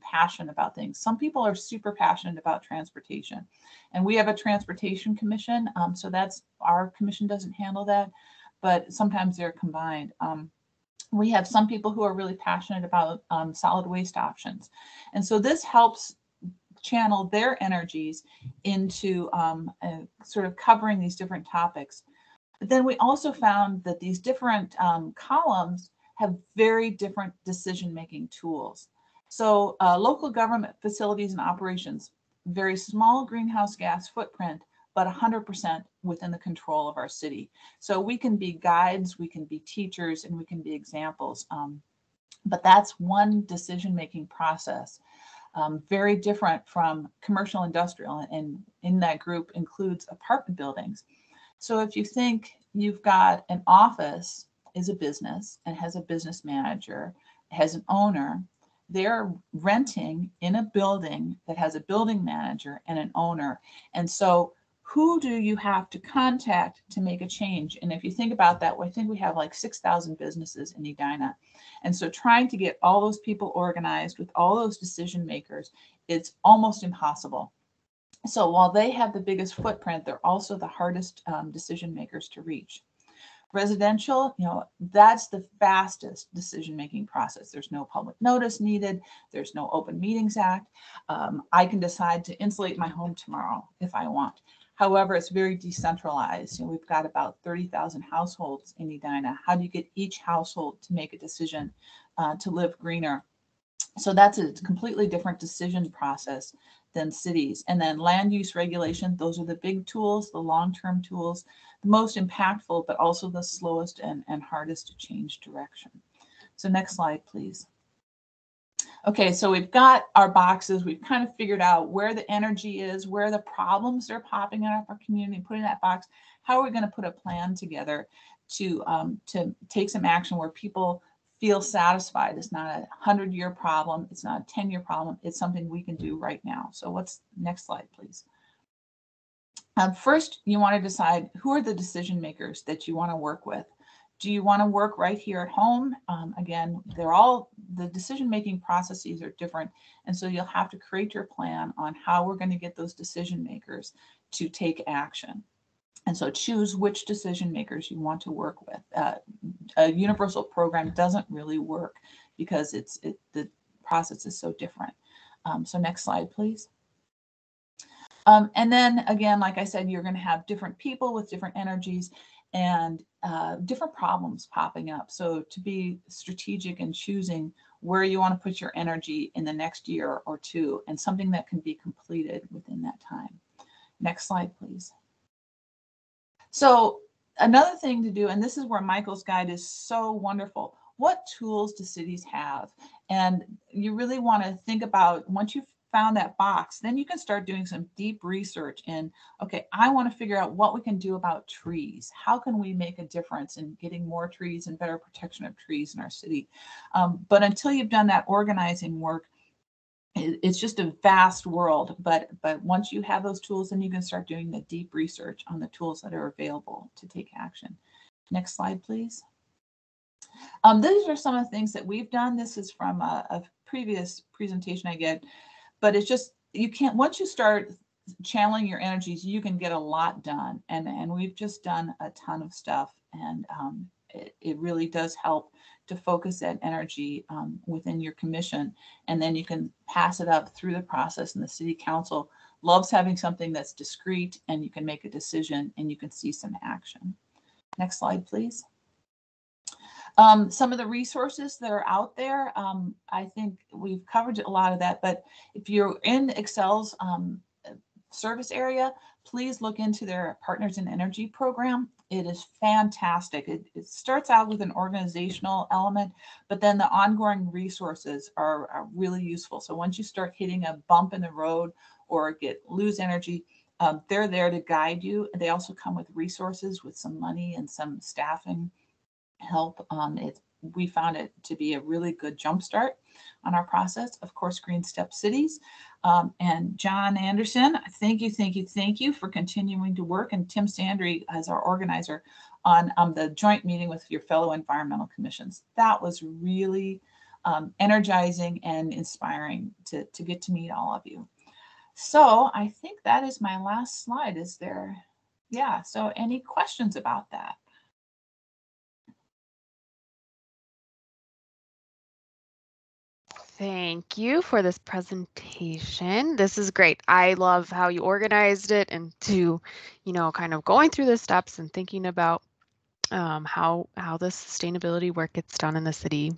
passion about things. Some people are super passionate about transportation, and we have a transportation commission. So that's, our commission doesn't handle that, but sometimes they're combined. We have some people who are really passionate about solid waste options. And so this helps channel their energies into sort of covering these different topics. But then we also found that these different columns have very different decision-making tools. So local government facilities and operations, very small greenhouse gas footprint, but 100% within the control of our city. So we can be guides, we can be teachers, and we can be examples. But that's one decision-making process, very different from commercial industrial, and in that group includes apartment buildings. So if you think you've got an office is a business and has a business manager, has an owner, they're renting in a building that has a building manager and an owner. And so who do you have to contact to make a change? And if you think about that, I think we have like 6,000 businesses in Edina. And so trying to get all those people organized with all those decision makers, it's almost impossible. So while they have the biggest footprint, they're also the hardest decision makers to reach. Residential, that's the fastest decision-making process. There's no public notice needed. There's no Open Meetings Act. I can decide to insulate my home tomorrow if I want. However, it's very decentralized. We've got about 30,000 households in Edina. How do you get each household to make a decision to live greener? So that's a completely different decision process than cities. And then land use regulation, those are the big tools, the long-term tools, the most impactful, but also the slowest and hardest to change direction. So next slide, please. Okay, so we've got our boxes. We've kind of figured out where the energy is, where the problems are popping in our community, put in that box. How are we going to put a plan together to take some action where people feel satisfied? It's not a 100-year problem. It's not a 10-year problem. It's something we can do right now. So what's next slide, please. First, you want to decide who are the decision makers that you want to work with. Do you want to work right here at home? Again, the decision-making processes are different. And so you'll have to create your plan on how we're going to get those decision makers to take action. And so choose which decision makers you want to work with. A universal program doesn't really work because the process is so different. So next slide, please. And then again, like I said, you're going to have different people with different energies and different problems popping up. So to be strategic in choosing where you want to put your energy in the next year or two, and something that can be completed within that time. Next slide, please. So another thing to do, and this is where Michael's guide is so wonderful. What tools do cities have? And you really want to think about, once you've found that box, then you can start doing some deep research in, okay, I want to figure out what we can do about trees. How can we make a difference in getting more trees and better protection of trees in our city? But until you've done that organizing work, it's just a vast world. But once you have those tools, then you can start doing the deep research on the tools that are available to take action. Next slide, please. These are some of the things that we've done. This is from a previous presentation I did. But it's just, you can't, once you start channeling your energies, you can get a lot done. And we've just done a ton of stuff. And it really does help to focus that energy within your commission. And then you can pass it up through the process, and the city council loves having something that's discrete and you can make a decision and you can see some action. Next slide, please. Some of the resources that are out there, I think we've covered a lot of that, but if you're in Excel's service area, please look into their Partners in Energy program. It is fantastic. It starts out with an organizational element, but then the ongoing resources are really useful. So once you start hitting a bump in the road or lose energy, they're there to guide you. They also come with resources with some money and some staffing help. We found it to be a really good jumpstart on our process. Of course, Green Step Cities and John Anderson, thank you for continuing to work, and Tim Sandry as our organizer on the joint meeting with your fellow environmental commissions. That was really energizing and inspiring to get to meet all of you. So I think that is my last slide. Is there? Yeah, so any questions about that? Thank you for this presentation. This is great. I love how you organized it into, kind of going through the steps and thinking about how the sustainability work gets done in the city.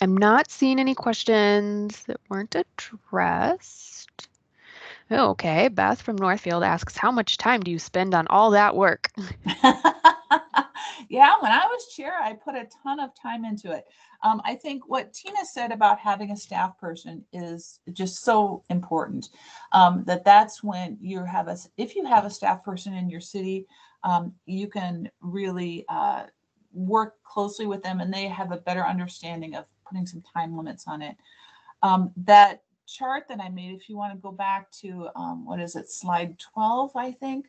I'm not seeing any questions that weren't addressed. Oh, okay. Beth from Northfield asks, how much time do you spend on all that work? Yeah, when I was chair, I put a ton of time into it. I think what Tina said about having a staff person is just so important. That's when if you have a staff person in your city, you can really work closely with them and they have a better understanding of putting some time limits on it. That chart that I made, if you want to go back to, what is it, slide 12, I think,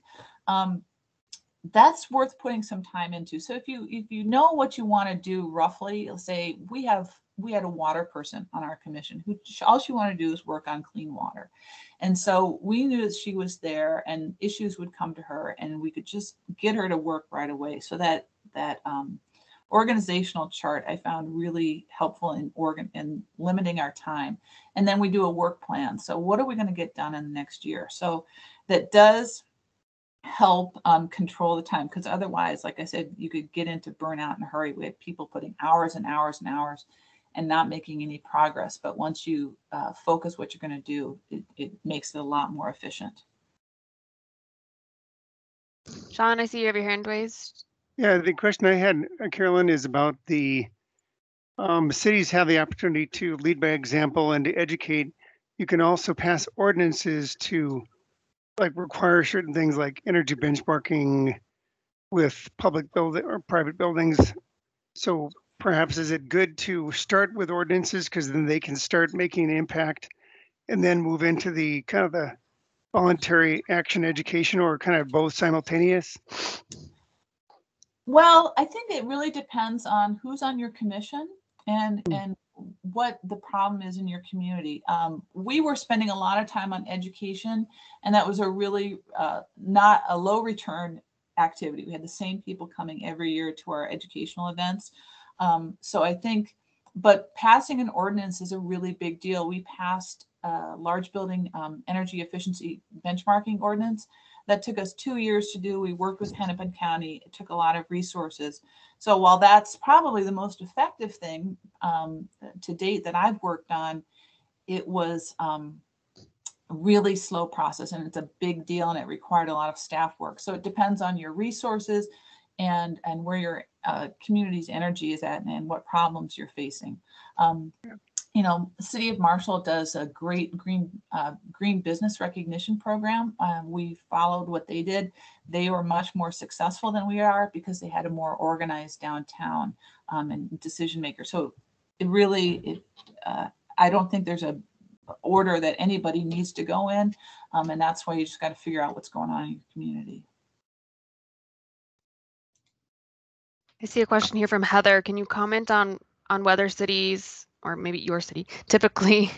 that's worth putting some time into. So if you know what you want to do roughly, let's say we had a water person on our commission who all she wanted to do is work on clean water. And so we knew that she was there and issues would come to her and we could just get her to work right away. So that organizational chart I found really helpful in limiting our time. And then we do a work plan. So what are we going to get done in the next year? So that does help control the time, because otherwise, like I said, you could get into burnout in a hurry. We have people putting hours and hours and hours and not making any progress. But once you focus what you're going to do, it makes it a lot more efficient. Sean, I see you have your hand raised. Yeah, the question I had, Carolyn, is about the cities have the opportunity to lead by example and to educate. You can also pass ordinances to require certain things like energy benchmarking with public building or private buildings. So perhaps is it good to start with ordinances because then they can start making an impact and then move into the kind of the voluntary action education, or kind of both simultaneous? Well, I think it really depends on who's on your commission and what the problem is in your community. We were spending a lot of time on education, and that was a really not a low return activity. We had the same people coming every year to our educational events. So I think, but passing an ordinance is a really big deal. We passed a large building energy efficiency benchmarking ordinance. That took us 2 years to do. We worked with Hennepin County. It took a lot of resources. So while that's probably the most effective thing to date that I've worked on, it was a really slow process, and it's a big deal, and it required a lot of staff work. So it depends on your resources and where your community's energy is at and what problems you're facing. You know, the City of Marshall does a great green business recognition program. We followed what they did. They were much more successful than we are because they had a more organized downtown and decision maker. So it really, I don't think there's a order that anybody needs to go in, and that's why you just got to figure out what's going on in your community. I see a question here from Heather. Can you comment on whether cities, or maybe your city, typically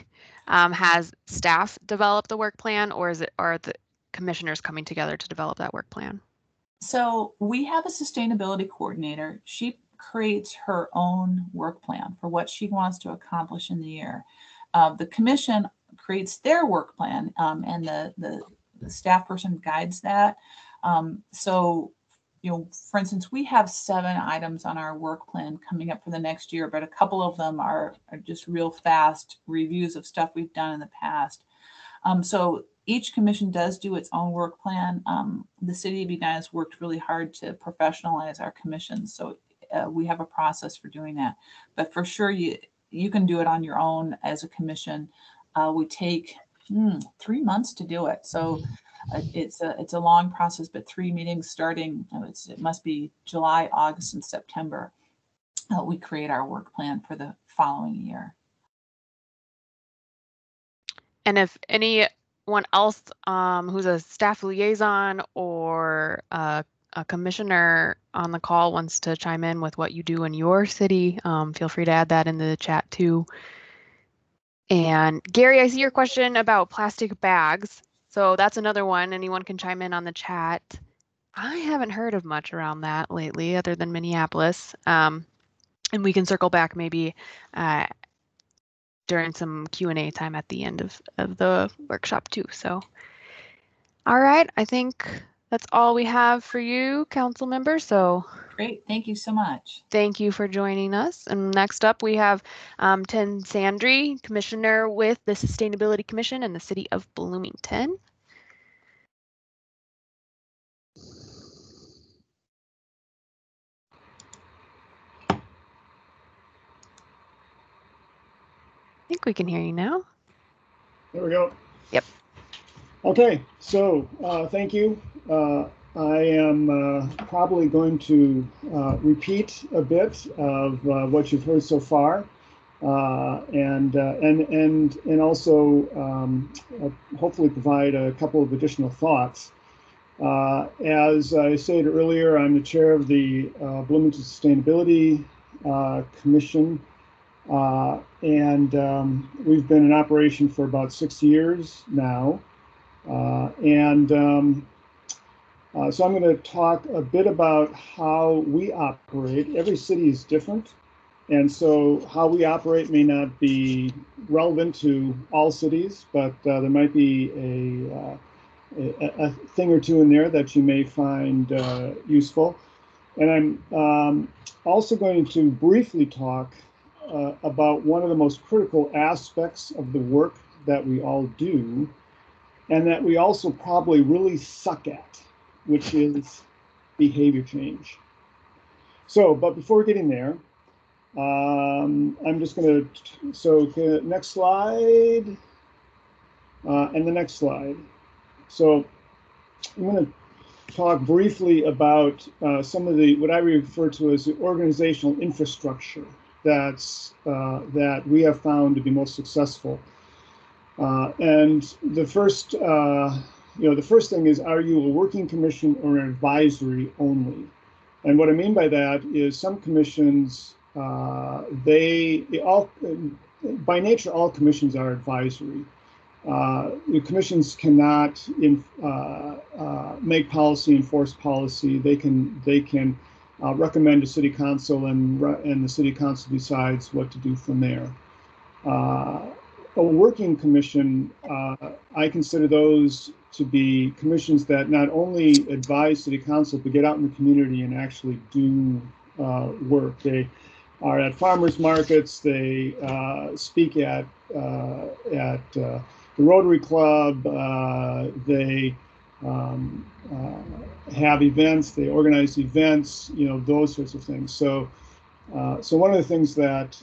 has staff develop the work plan, or are the commissioners coming together to develop that work plan? So we have a sustainability coordinator. She creates her own work plan for what she wants to accomplish in the year. The commission creates their work plan, and the the staff person guides that. So, for instance, we have 7 items on our work plan coming up for the next year, but a couple of them are just real fast reviews of stuff we've done in the past. So each commission does do its own work plan. The city of Edina has worked really hard to professionalize our commissions. So we have a process for doing that, but for sure you can do it on your own as a commission. We take 3 months to do it. So it's a long process, but 3 meetings starting, it must be July, August, and September. We create our work plan for the following year. And if anyone else who's a staff liaison or a commissioner on the call wants to chime in with what you do in your city, feel free to add that in the chat too. And Gary, I see your question about plastic bags. So that's another one. Anyone can chime in on the chat. I haven't heard of much around that lately other than Minneapolis. And we can circle back maybe during some Q&A time at the end of the workshop too. So, all right, I think that's all we have for you, council members. So great, thank you so much. Thank you for joining us. And next up we have Tim Sandry, Commissioner with the Sustainability Commission in the City of Bloomington. I think we can hear you now. There we go. Yep. Okay, so thank you. I am probably going to repeat a bit of what you've heard so far, and also hopefully provide a couple of additional thoughts. As I said earlier, I'm the chair of the Bloomington Sustainability Commission. And we've been in operation for about 6 years now. So I'm going to talk a bit about how we operate. Every city is different. And so how we operate may not be relevant to all cities, but there might be a thing or two in there that you may find useful. And I'm also going to briefly talk about one of the most critical aspects of the work that we all do, and that we also probably really suck at, which is behavior change. So, but before getting there, I'm just going to, next slide, and the next slide. So I'm going to talk briefly about some of what I refer to as the organizational infrastructure that we have found to be most successful. And the first, the first thing is, are you a working commission or an advisory only? And what I mean by that is some commissions, by nature, all commissions are advisory. The commissions cannot make policy, enforce policy. They can recommend to city council, and the city council decides what to do from there. A working commission, I consider those to be commissions that not only advise city council, but get out in the community and actually do work. They are at farmers markets. They speak at the Rotary Club. They have events. They organize events. Those sorts of things. So one of the things that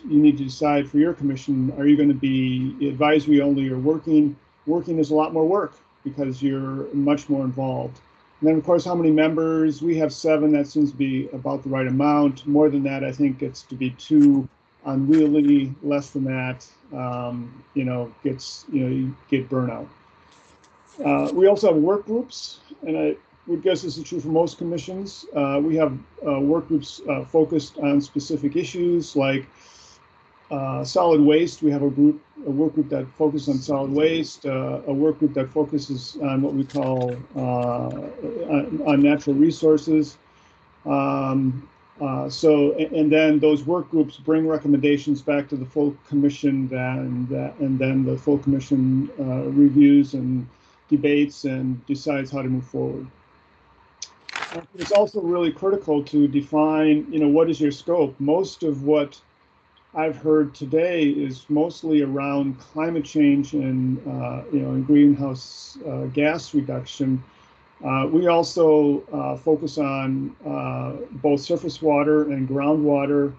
you need to decide for your commission: are you going to be advisory only or working? Working is a lot more work because you're much more involved. And then, of course, how many members? We have 7. That seems to be about the right amount. More than that, I think it's to be too unwieldy. Less than that, you get burnout. We also have work groups, and I would guess this is true for most commissions. We have work groups focused on specific issues like solid waste. We have a work group that focuses on solid waste, a work group that focuses on what we call on natural resources. And then those work groups bring recommendations back to the full commission, and then the full commission reviews and debates and decides how to move forward. It's also really critical to define, what is your scope? Most of what I've heard today is mostly around climate change and, and greenhouse gas reduction. We also focus on both surface water and groundwater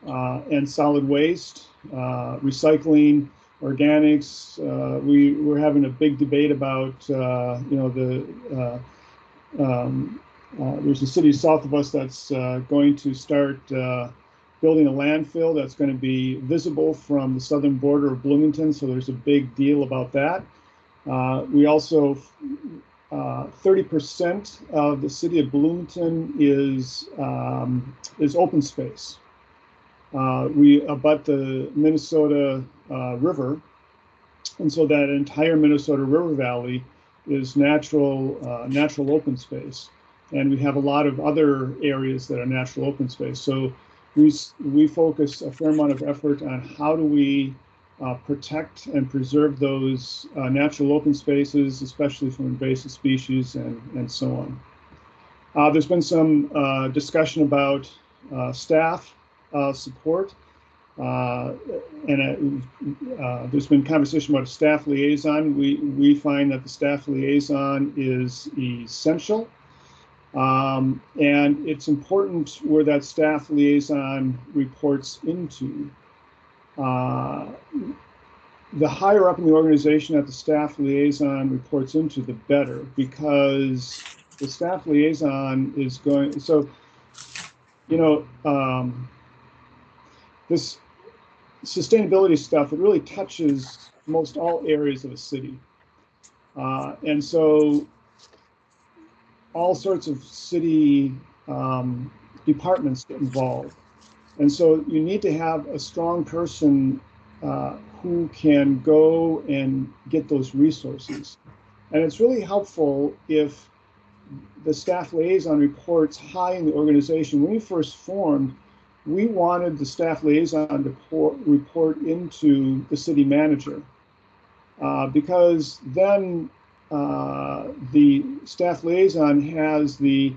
and solid waste, recycling, organics. We're having a big debate about, there's a city south of us that's going to start building a landfill that's going to be visible from the southern border of Bloomington. So there's a big deal about that. We also, 30% of the city of Bloomington is open space. We abut the Minnesota River, and so that entire Minnesota River Valley is natural open space. And we have a lot of other areas that are natural open space. So we focus a fair amount of effort on how do we protect and preserve those natural open spaces, especially from invasive species and so on. There's been some discussion about staff support, and there's been conversation about a staff liaison. We find that the staff liaison is essential. And it's important where that staff liaison reports into. The higher up in the organization that the staff liaison reports into, the better, because the staff liaison is going, so, this sustainability stuff, it really touches most all areas of a city. And so all sorts of city departments get involved. And so you need to have a strong person who can go and get those resources. And it's really helpful if the staff liaison reports high in the organization. When we first formed, we wanted the staff liaison to report into the city manager, because then the staff liaison has the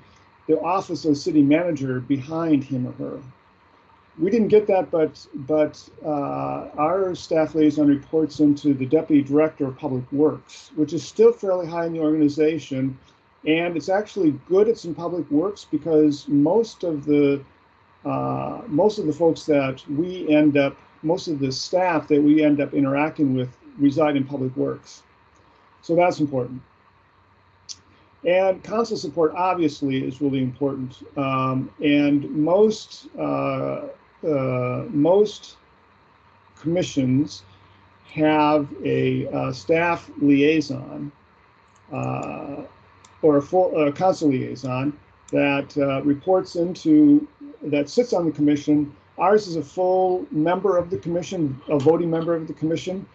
office of the city manager behind him or her. We didn't get that, but our staff liaison reports into the deputy director of public works, which is still fairly high in the organization. And it's actually good it's in public works because most of the folks that we end up, most of the staff that we end up interacting with reside in public works. So that's important. And council support obviously is really important. And most commissions have a staff liaison or a council liaison that reports into, that sits on the commission. Ours is a full member of the commission, a voting member of the commission.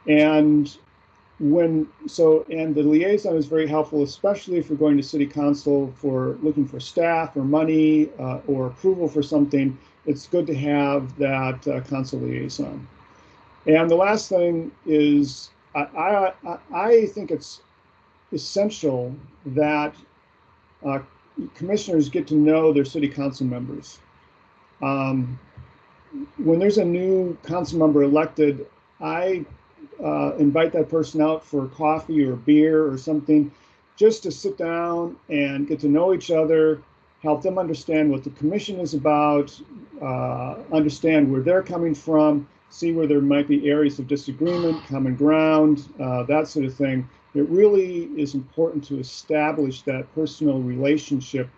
And the liaison is very helpful, especially if you're going to city council for looking for staff or money or approval for something. It's good to have that council liaison. And the last thing is, I think it's essential that commissioners get to know their city council members. When there's a new council member elected, I invite that person out for coffee or beer or something, just to sit down and get to know each other, help them understand what the commission is about, understand where they're coming from, see where there might be areas of disagreement, common ground, that sort of thing. It really is important to establish that personal relationship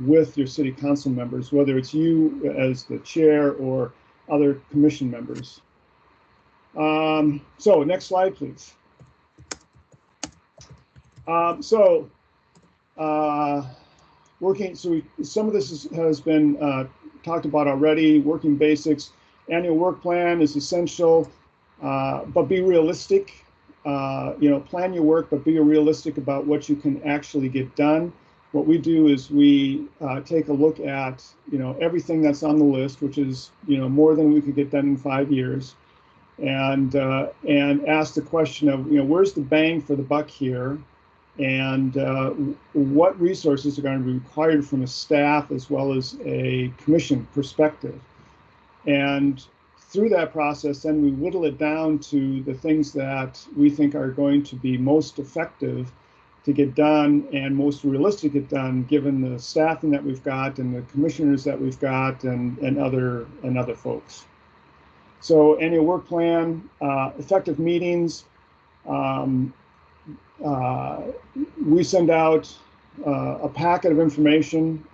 with your city council members, whether it's you as the chair or other commission members. So next slide, please. Some of this has been talked about already. Working basics, annual work plan is essential, but be realistic. Plan your work, but be realistic about what you can actually get done. What we do is we take a look at everything that's on the list, which is more than we could get done in 5 years, and ask the question of where's the bang for the buck here, and what resources are going to be required from a staff as well as a commission perspective. And through that process, then we whittle it down to the things that we think are going to be most effective to get done and most realistic to get done, given the staffing that we've got and the commissioners that we've got and other folks. So annual work plan, effective meetings. We send out a packet of information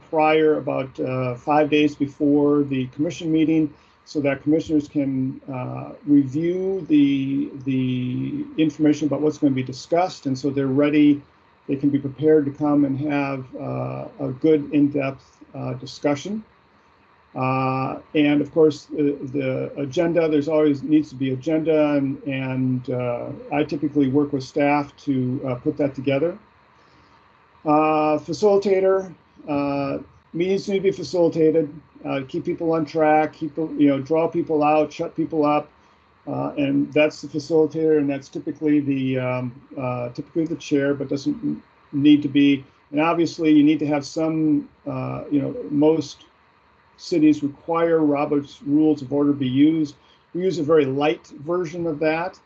prior, about 5 days before the commission meeting, so that commissioners can review the information about what's going to be discussed, and so they're ready. They can be prepared to come and have a good in-depth discussion. And of course, the agenda, there's always needs to be agenda, and I typically work with staff to put that together. Facilitator, meetings need to be facilitated, keep people on track, draw people out, shut people up, and that's the facilitator, and that's typically the chair, but doesn't need to be. And obviously, you need to have some, most cities require Robert's Rules of Order be used. We use a very light version of that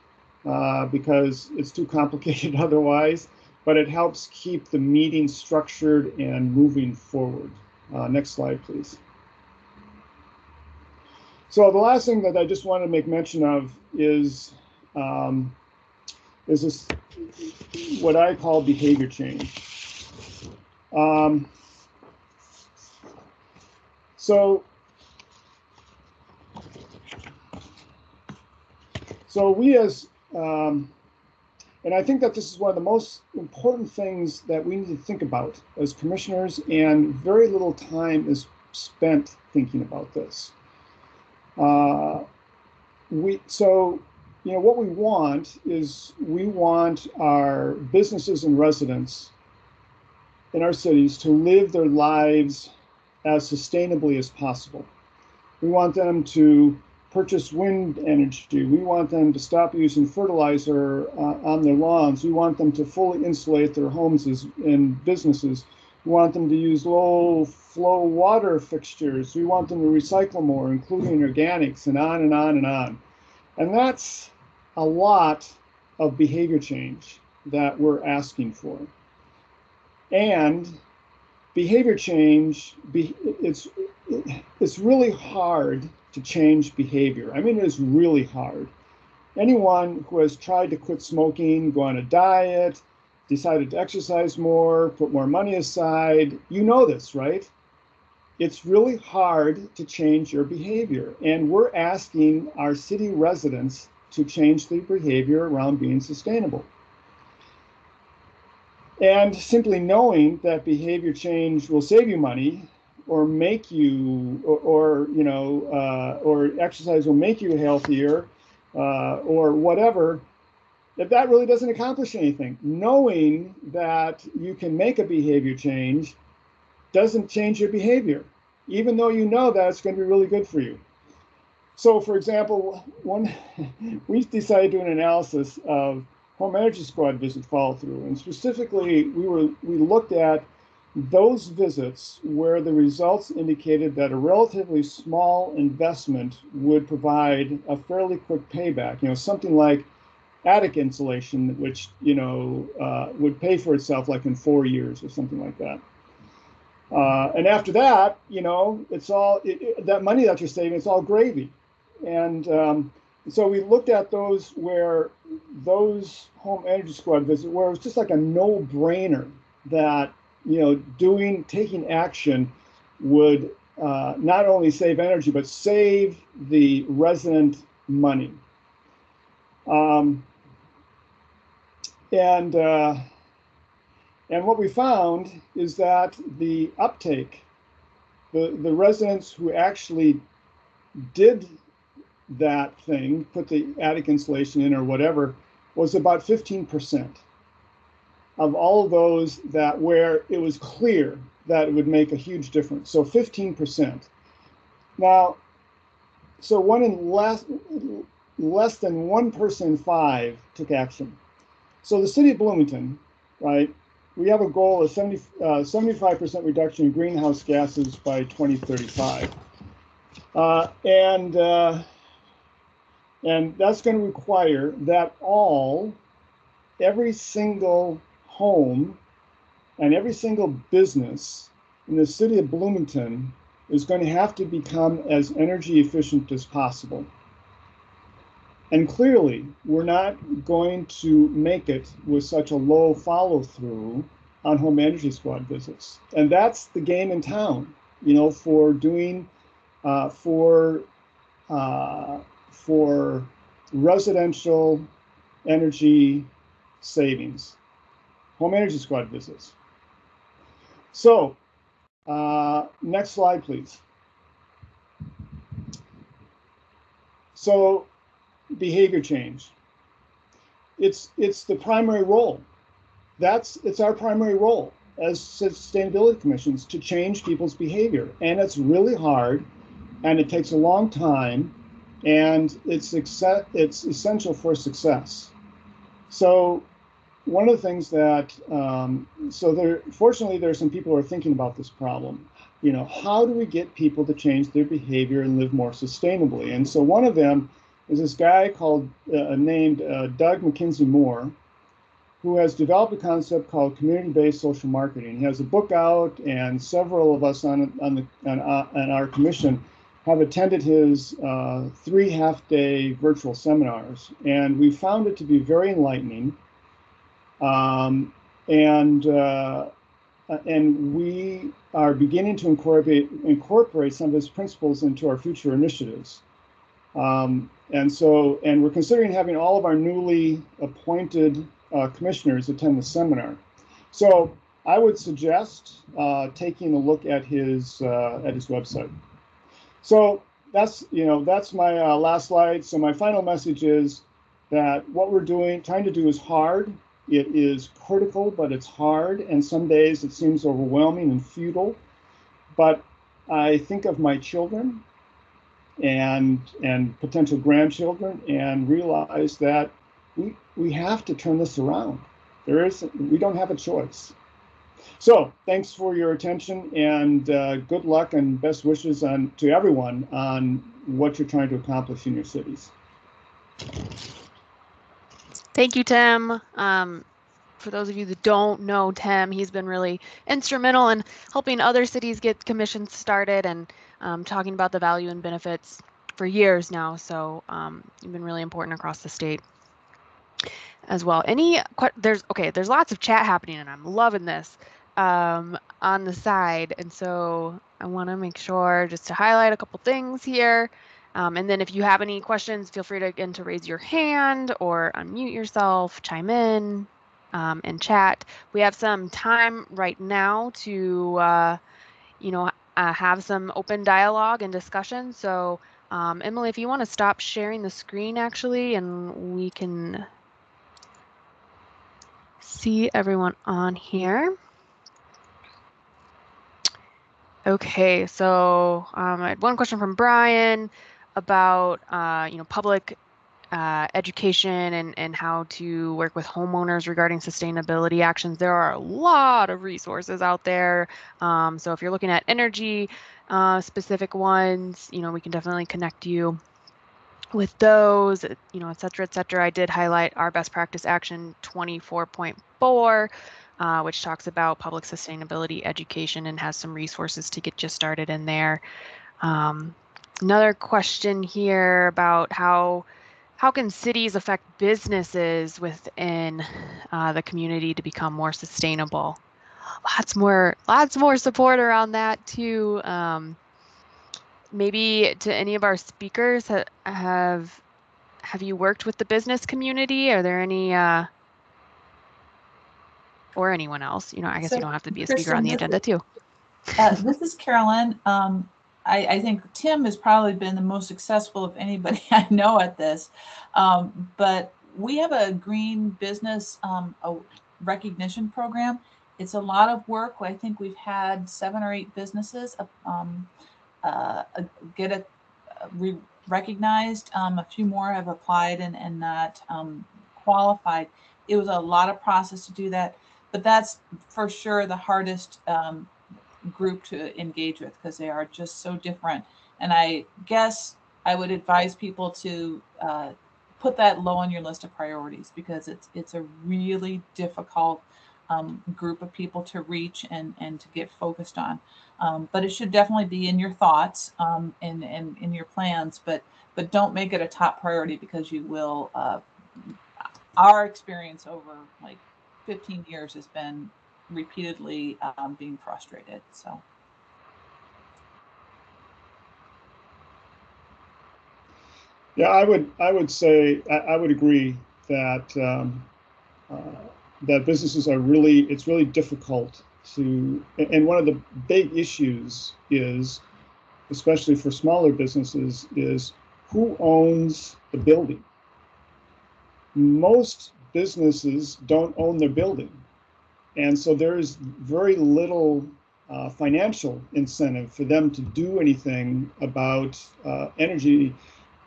because it's too complicated otherwise, but it helps keep the meeting structured and moving forward. Next slide, please. So the last thing that I just want to make mention of is this, what I call behavior change. So we as, and I think that this is one of the most important things that we need to think about as commissioners, and very little time is spent thinking about this. What we want is we want our businesses and residents in our cities to live their lives as sustainably as possible. We want them to purchase wind energy. We want them to stop using fertilizer on their lawns. We want them to fully insulate their homes and businesses. We want them to use low flow water fixtures. We want them to recycle more, including organics, and on and on and on. And that's a lot of behavior change that we're asking for. And behavior change, it's really hard to change behavior. I mean, it's really hard. Anyone who has tried to quit smoking, go on a diet, decided to exercise more, put more money aside, you know this, right? It's really hard to change your behavior. And we're asking our city residents to change their behavior around being sustainable. And simply knowing that behavior change will save you money, or make you, or exercise will make you healthier, or whatever, that really doesn't accomplish anything. Knowing that you can make a behavior change doesn't change your behavior, even though you know that it's going to be really good for you. So, for example, we decided to do an analysis of home energy squad visit follow-through, and specifically, we looked at those visits where the results indicated that a relatively small investment would provide a fairly quick payback. Something like attic insulation, which would pay for itself like in 4 years or something like that. And after that, it's all that money that you're saving, it's all gravy. And so we looked at those those home energy squad visits where it was just like a no-brainer that taking action would not only save energy but save the resident money. And what we found is that the uptake, the residents who actually did that thing, put the attic insulation in or whatever, was about 15% of all of those where it was clear that it would make a huge difference. So 15%. Now, so less than 1 person in 5 took action. So the city of Bloomington right? We have a goal of 75% reduction in greenhouse gases by 2035. And that's going to require that every single home and every single business in the city of Bloomington is going to have to become as energy efficient as possible. And clearly, we're not going to make it with such a low follow-through on home energy squad visits. And that's the game in town, for doing, for residential energy savings, home energy squad visits. So, next slide, please. So, behavior change. It's the primary role. It's our primary role as sustainability commissions to change people's behavior, and it's really hard, and it takes a long time, and it's essential for success. So one of the things that fortunately there's some people who are thinking about this problem. How do we get people to change their behavior and live more sustainably? And so one of them is this guy named Doug McKinsey Moore, who has developed a concept called community-based social marketing. He has a book out, and several of us on our commission have attended his 3 half-day virtual seminars, and we found it to be very enlightening. And we are beginning to incorporate some of his principles into our future initiatives. And we're considering having all of our newly appointed commissioners attend the seminar. So I would suggest taking a look at his website. So that's my last slide. So my final message is that what we're trying to do is hard. It is critical, but it's hard, and some days it seems overwhelming and futile. But I think of my children and potential grandchildren and realize that we have to turn this around. We don't have a choice. So thanks for your attention, and good luck and best wishes to everyone on what you're trying to accomplish in your cities. Thank you, Tim. For those of you that don't know Tim, he's been really instrumental in helping other cities get commissions started and talking about the value and benefits for years now. So you've been really important across the state as well. There's lots of chat happening, and I'm loving this on the side. And so I want to make sure just to highlight a couple things here. And then if you have any questions, feel free to raise your hand or unmute yourself, chime in and chat. We have some time right now to, have some open dialogue and discussion. So Emily, if you want to stop sharing the screen actually, and we can see everyone on here. Okay, so I had one question from Brian about public education and how to work with homeowners regarding sustainability actions. There are a lot of resources out there. So if you're looking at energy specific ones, we can definitely connect you with those, et cetera, et cetera. I did highlight our best practice action 24.4, which talks about public sustainability education and has some resources to get you started in there. Another question here about how can cities affect businesses within the community to become more sustainable? Lots more support around that too. Maybe to any of our speakers, have you worked with the business community? Are there any, or anyone else? I guess you don't have to be a speaker on the agenda too. This is Carolyn. I think Tim has probably been the most successful of anybody I know at this, but we have a green business a recognition program. It's a lot of work. I think we've had 7 or 8 businesses get it recognized. A few more have applied and not qualified. It was a lot of process to do that. but that's for sure the hardest group to engage with because they are just so different. And I guess I would advise people to put that low on your list of priorities because it's a really difficult group of people to reach and to get focused on. But it should definitely be in your thoughts and in your plans, but don't make it a top priority because you will. Our experience over like 15 years has been repeatedly being frustrated. So. Yeah, I would say I would agree that that businesses are it's really difficult to, and one of the big issues is, especially for smaller businesses, is who owns the building. Most businesses don't own their building, and so there's very little financial incentive for them to do anything about energy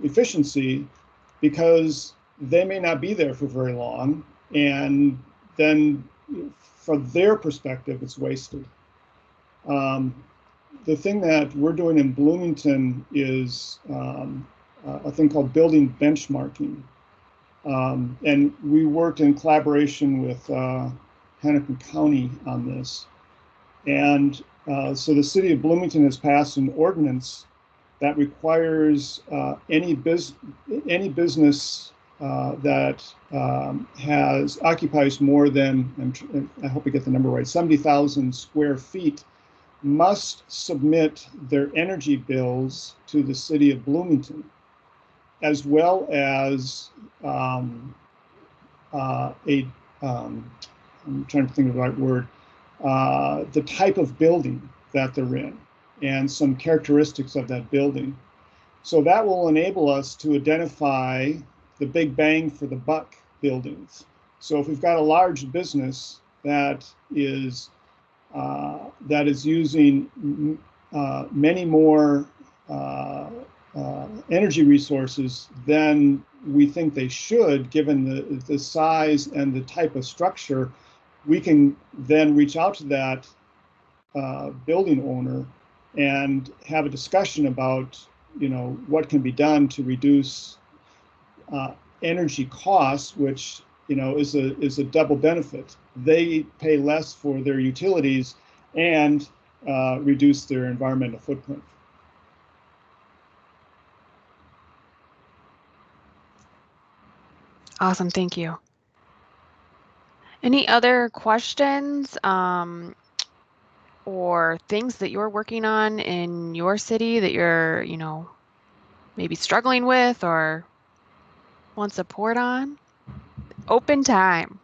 efficiency because they may not be there for very long, and then from their perspective it's wasted. The thing that we're doing in Bloomington is a thing called building benchmarking, and we worked in collaboration with Hennepin County on this, and so the city of Bloomington has passed an ordinance that requires any business that occupies more than, I hope I get the number right, 70,000 square feet must submit their energy bills to the city of Bloomington, as well as I'm trying to think of the right word, the type of building that they're in and some characteristics of that building. So that will enable us to identify the big bang for the buck buildings. So if we've got a large business that is using many more energy resources than we think they should, given the size and the type of structure, we can then reach out to that building owner and have a discussion about, what can be done to reduce energy costs, which, is a double benefit. They pay less for their utilities and reduce their environmental footprint. Awesome, thank you. Any other questions or things that you're working on in your city that you're, maybe struggling with or want support on? Open time.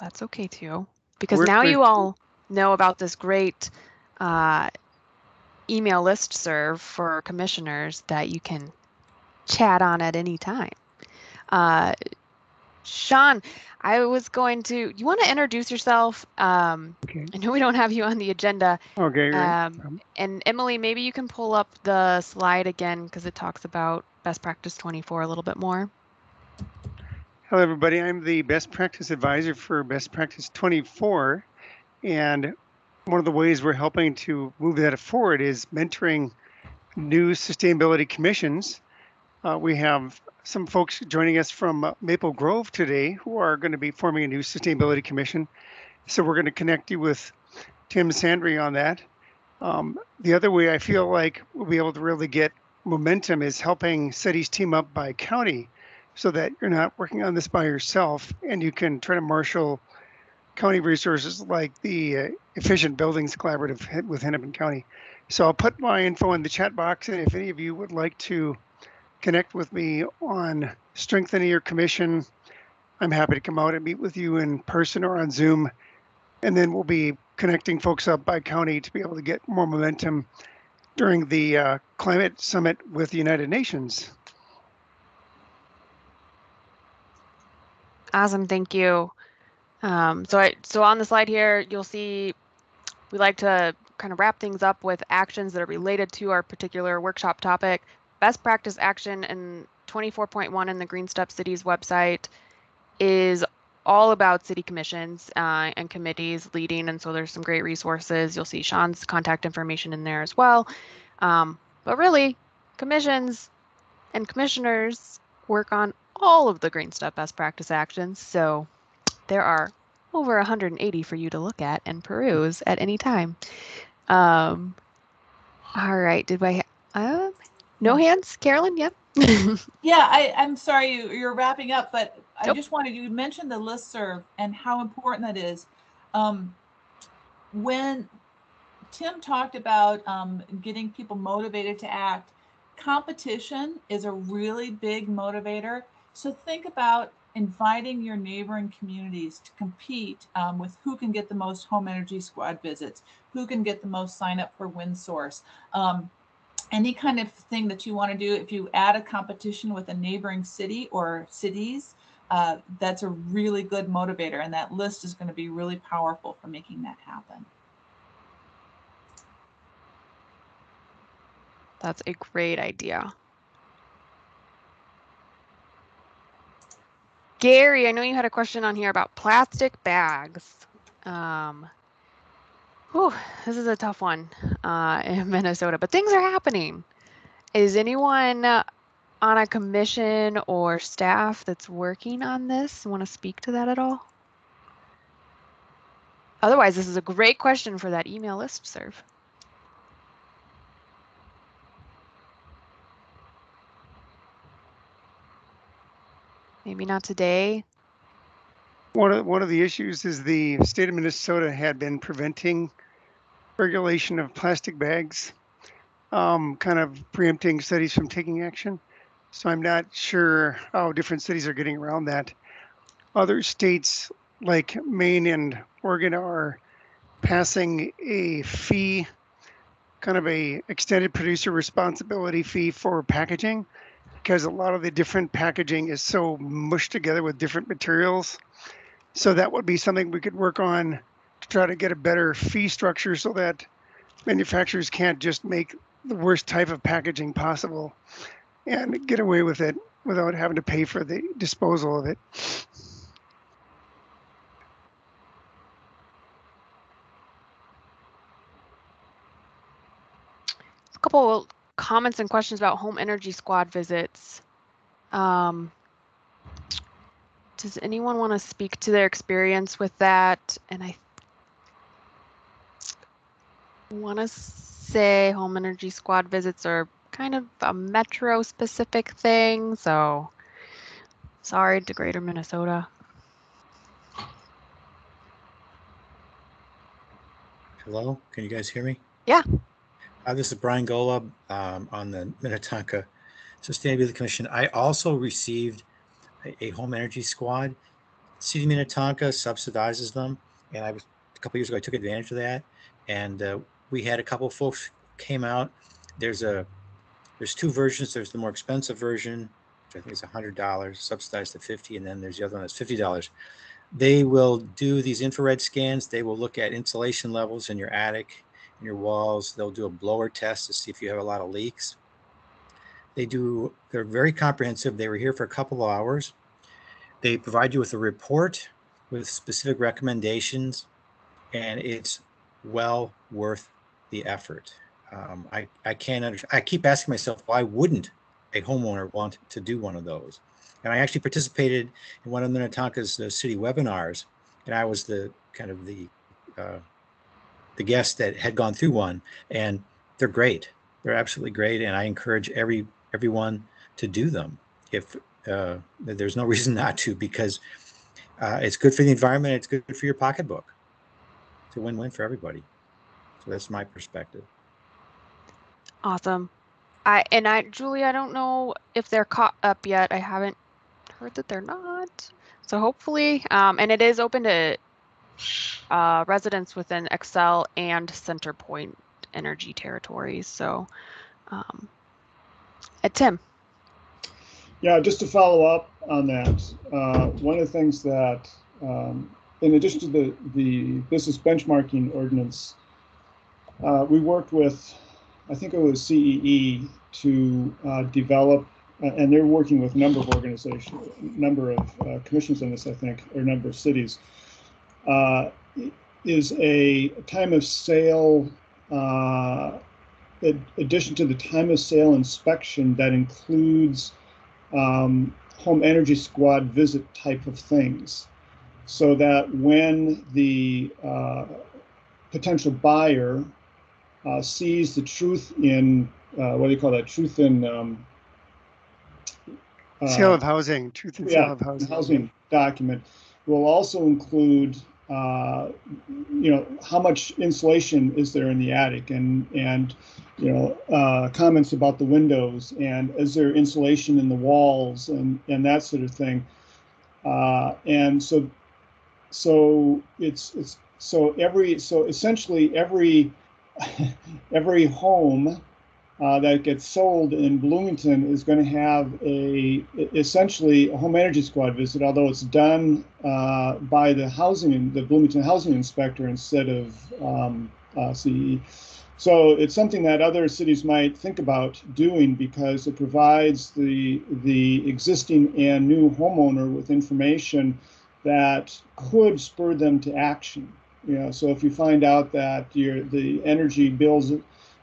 That's okay too, because now you all know about this great email listserv for commissioners that you can chat on at any time. Sean, I was going to, you want to introduce yourself? Okay. I know we don't have you on the agenda. Okay. And Emily, maybe you can pull up the slide again because it talks about best practice 24 a little bit more. Hello, everybody. I'm the best practice advisor for best practice 24. And one of the ways we're helping to move that forward is mentoring new sustainability commissions. We have some folks joining us from Maple Grove today who are going to be forming a new sustainability commission. So we're going to connect you with Tim Sandry on that. The other way I feel like we'll be able to really get momentum is helping cities team up by county so that you're not working on this by yourself and you can try to marshal county resources like the Efficient Buildings Collaborative with Hennepin County. So I'll put my info in the chat box, and if any of you would like to connect with me on strengthening your commission, I'm happy to come out and meet with you in person or on Zoom. And then we'll be connecting folks up by county to be able to get more momentum during the climate summit with the United Nations. Awesome, thank you. So on the slide here, you'll see we like to kind of wrap things up with actions that are related to our particular workshop topic. Best practice action in 24.1 in the Green Step Cities website is all about city commissions and committees leading, and so there's some great resources. You'll see Sean's contact information in there as well. But really, commissions and commissioners work on all of the Green Step best practice actions, so there are over 180 for you to look at and peruse at any time. All right, did I no hands? Carolyn, yep. Yeah, I'm sorry you're wrapping up, but I Nope. just wanted you to mention the listserv and how important that is. When Tim talked about getting people motivated to act, competition is a really big motivator. So think about inviting your neighboring communities to compete with who can get the most home energy squad visits, who can get the most sign up for WindSource. Any kind of thing that you want to do, if you add a competition with a neighboring city or cities, that's a really good motivator, and that list is going to be really powerful for making that happen. That's a great idea. Gary, I know you had a question on here about plastic bags. This is a tough one in Minnesota, but things are happening. Is anyone on a commission or staff that's working on this? Want to speak to that at all? Otherwise, this is a great question for that email listserv. Maybe not today. One of the issues is the state of Minnesota had been preventing regulation of plastic bags, kind of preempting cities from taking action. So I'm not sure how different cities are getting around that. Other states like Maine and Oregon are passing a fee, kind of a extended producer responsibility fee for packaging, because a lot of the different packaging is so mushed together with different materials. So that would be something we could work on to try to get a better fee structure so that manufacturers can't just make the worst type of packaging possible and get away with it without having to pay for the disposal of it. A couple comments and questions about home energy squad visits. Does anyone want to speak to their experience with that? And I want to say home energy squad visits are kind of a metro specific thing, so sorry to Greater Minnesota. Hello, can you guys hear me? Yeah. This is Brian Golub on the Minnetonka Sustainability Commission. I also received a home energy squad. City of Minnetonka subsidizes them, and a couple years ago I took advantage of that. And we had a couple of folks came out. There's two versions. There's the more expensive version, which I think is $100, subsidized to $50, and then there's the other one that's $50. They will do these infrared scans. They will look at insulation levels in your attic, in your walls. They'll do a blower test to see if you have a lot of leaks. They're very comprehensive. They were here for a couple of hours. They provide you with a report with specific recommendations, and it's well worth the effort. I can't understand. I keep asking myself, why wouldn't a homeowner want to do one of those? And I actually participated in one of Minnetonka's city webinars, and I was the guest that had gone through one, and they're great. They're absolutely great, and I encourage everyone to do them. If there's no reason not to, because it's good for the environment. It's good for your pocketbook. It's a win-win for everybody. So that's my perspective. Awesome. Julie, I don't know if they're caught up yet. I haven't heard that they're not. So hopefully, and it is open to residents within Excel and Centerpoint energy territories. So, Tim. Yeah, just to follow up on that, one of the things that, in addition to the business benchmarking ordinance, we worked with, I think it was CEE, to develop, and they're working with a number of organizations, number of commissions on this, I think, or a number of cities, is a time of sale, addition to the time of sale inspection that includes home energy squad visit type of things, so that when the potential buyer sees the truth in what do you call that? Truth in Sale of housing, truth in sale of housing document will also include how much insulation is there in the attic, and comments about the windows, and is there insulation in the walls, and that sort of thing. And so essentially every home that gets sold in Bloomington is going to have essentially a home energy squad visit, although it's done by the Bloomington housing inspector instead of CE. So it's something that other cities might think about doing, because it provides the existing and new homeowner with information that could spur them to action. So if you find out that the energy bills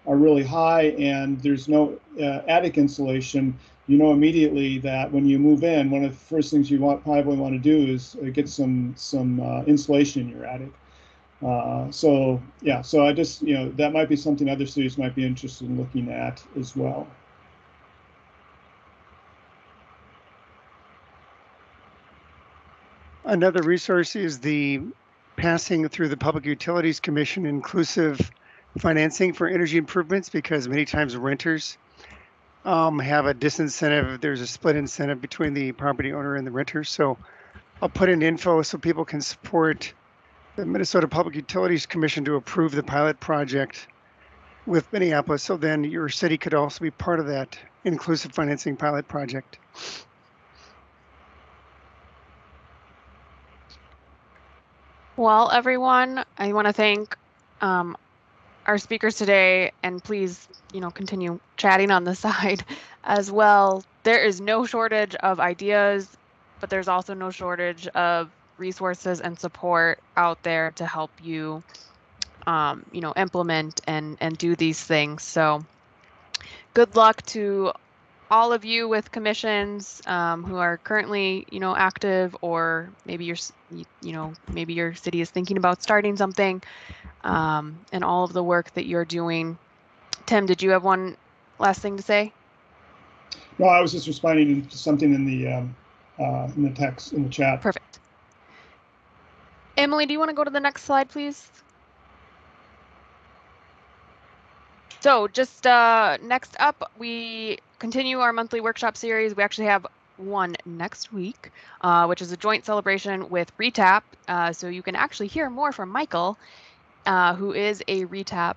are really high and there's no attic insulation, you know immediately that when you move in, one of the first things you probably want to do is get some insulation in your attic. So I just, that might be something other cities might be interested in looking at as well. Another resource is the passing through the Public Utilities Commission inclusive financing for energy improvements, because many times renters have a disincentive. There's a split incentive between the property owner and the renter. So I'll put in info so people can support the Minnesota Public Utilities Commission to approve the pilot project with Minneapolis. So then your city could also be part of that inclusive financing pilot project. Well, everyone, I want to thank our speakers today, and please, continue chatting on the side as well. There is no shortage of ideas, but there's also no shortage of resources and support out there to help you, implement and do these things. So good luck to all of you with commissions who are currently, active, or maybe maybe your city is thinking about starting something, and all of the work that you're doing. Tim, did you have one last thing to say? No, I was just responding to something in the text, in the chat. Perfect. Emily, do you want to go to the next slide, please? So just next up, we continue our monthly workshop series. We actually have one next week, which is a joint celebration with RETAP. So you can actually hear more from Michael, who is a RETAP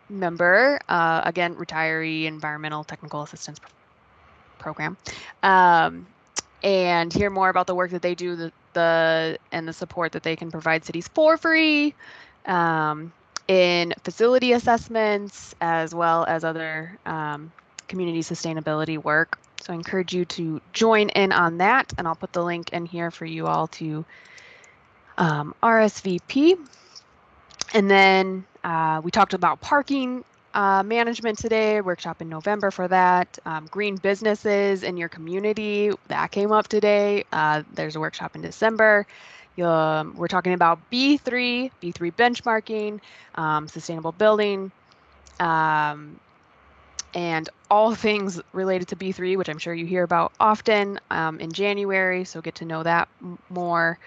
member, again, retiree environmental technical assistance program, and hear more about the work that they do, and the support that they can provide cities for free, in facility assessments, as well as other community sustainability work. So I encourage you to join in on that, and I'll put the link in here for you all to RSVP. And then we talked about parking management today, workshop in November for that. Green businesses in your community, that came up today. There's a workshop in December. We're talking about B3 benchmarking, sustainable building, and all things related to B3, which I'm sure you hear about often, in January, so get to know that more.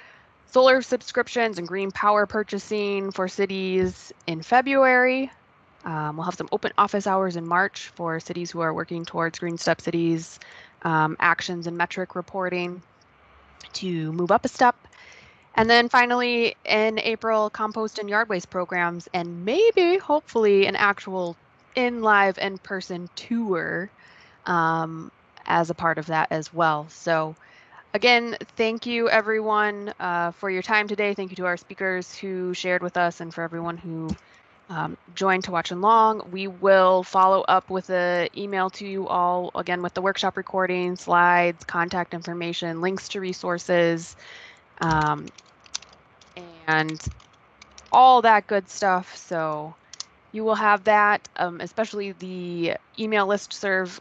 Solar subscriptions and green power purchasing for cities in February. We'll have some open office hours in March for cities who are working towards Green Step Cities actions and metric reporting to move up a step. And then finally, in April, compost and yard waste programs, and maybe, hopefully, an actual in-person tour as a part of that as well. So again, thank you everyone for your time today. Thank you to our speakers who shared with us, and for everyone who join to watch along. We will follow up with an email to you all, again, with the workshop recording, slides, contact information, links to resources, and all that good stuff. So you will have that, especially the email listserv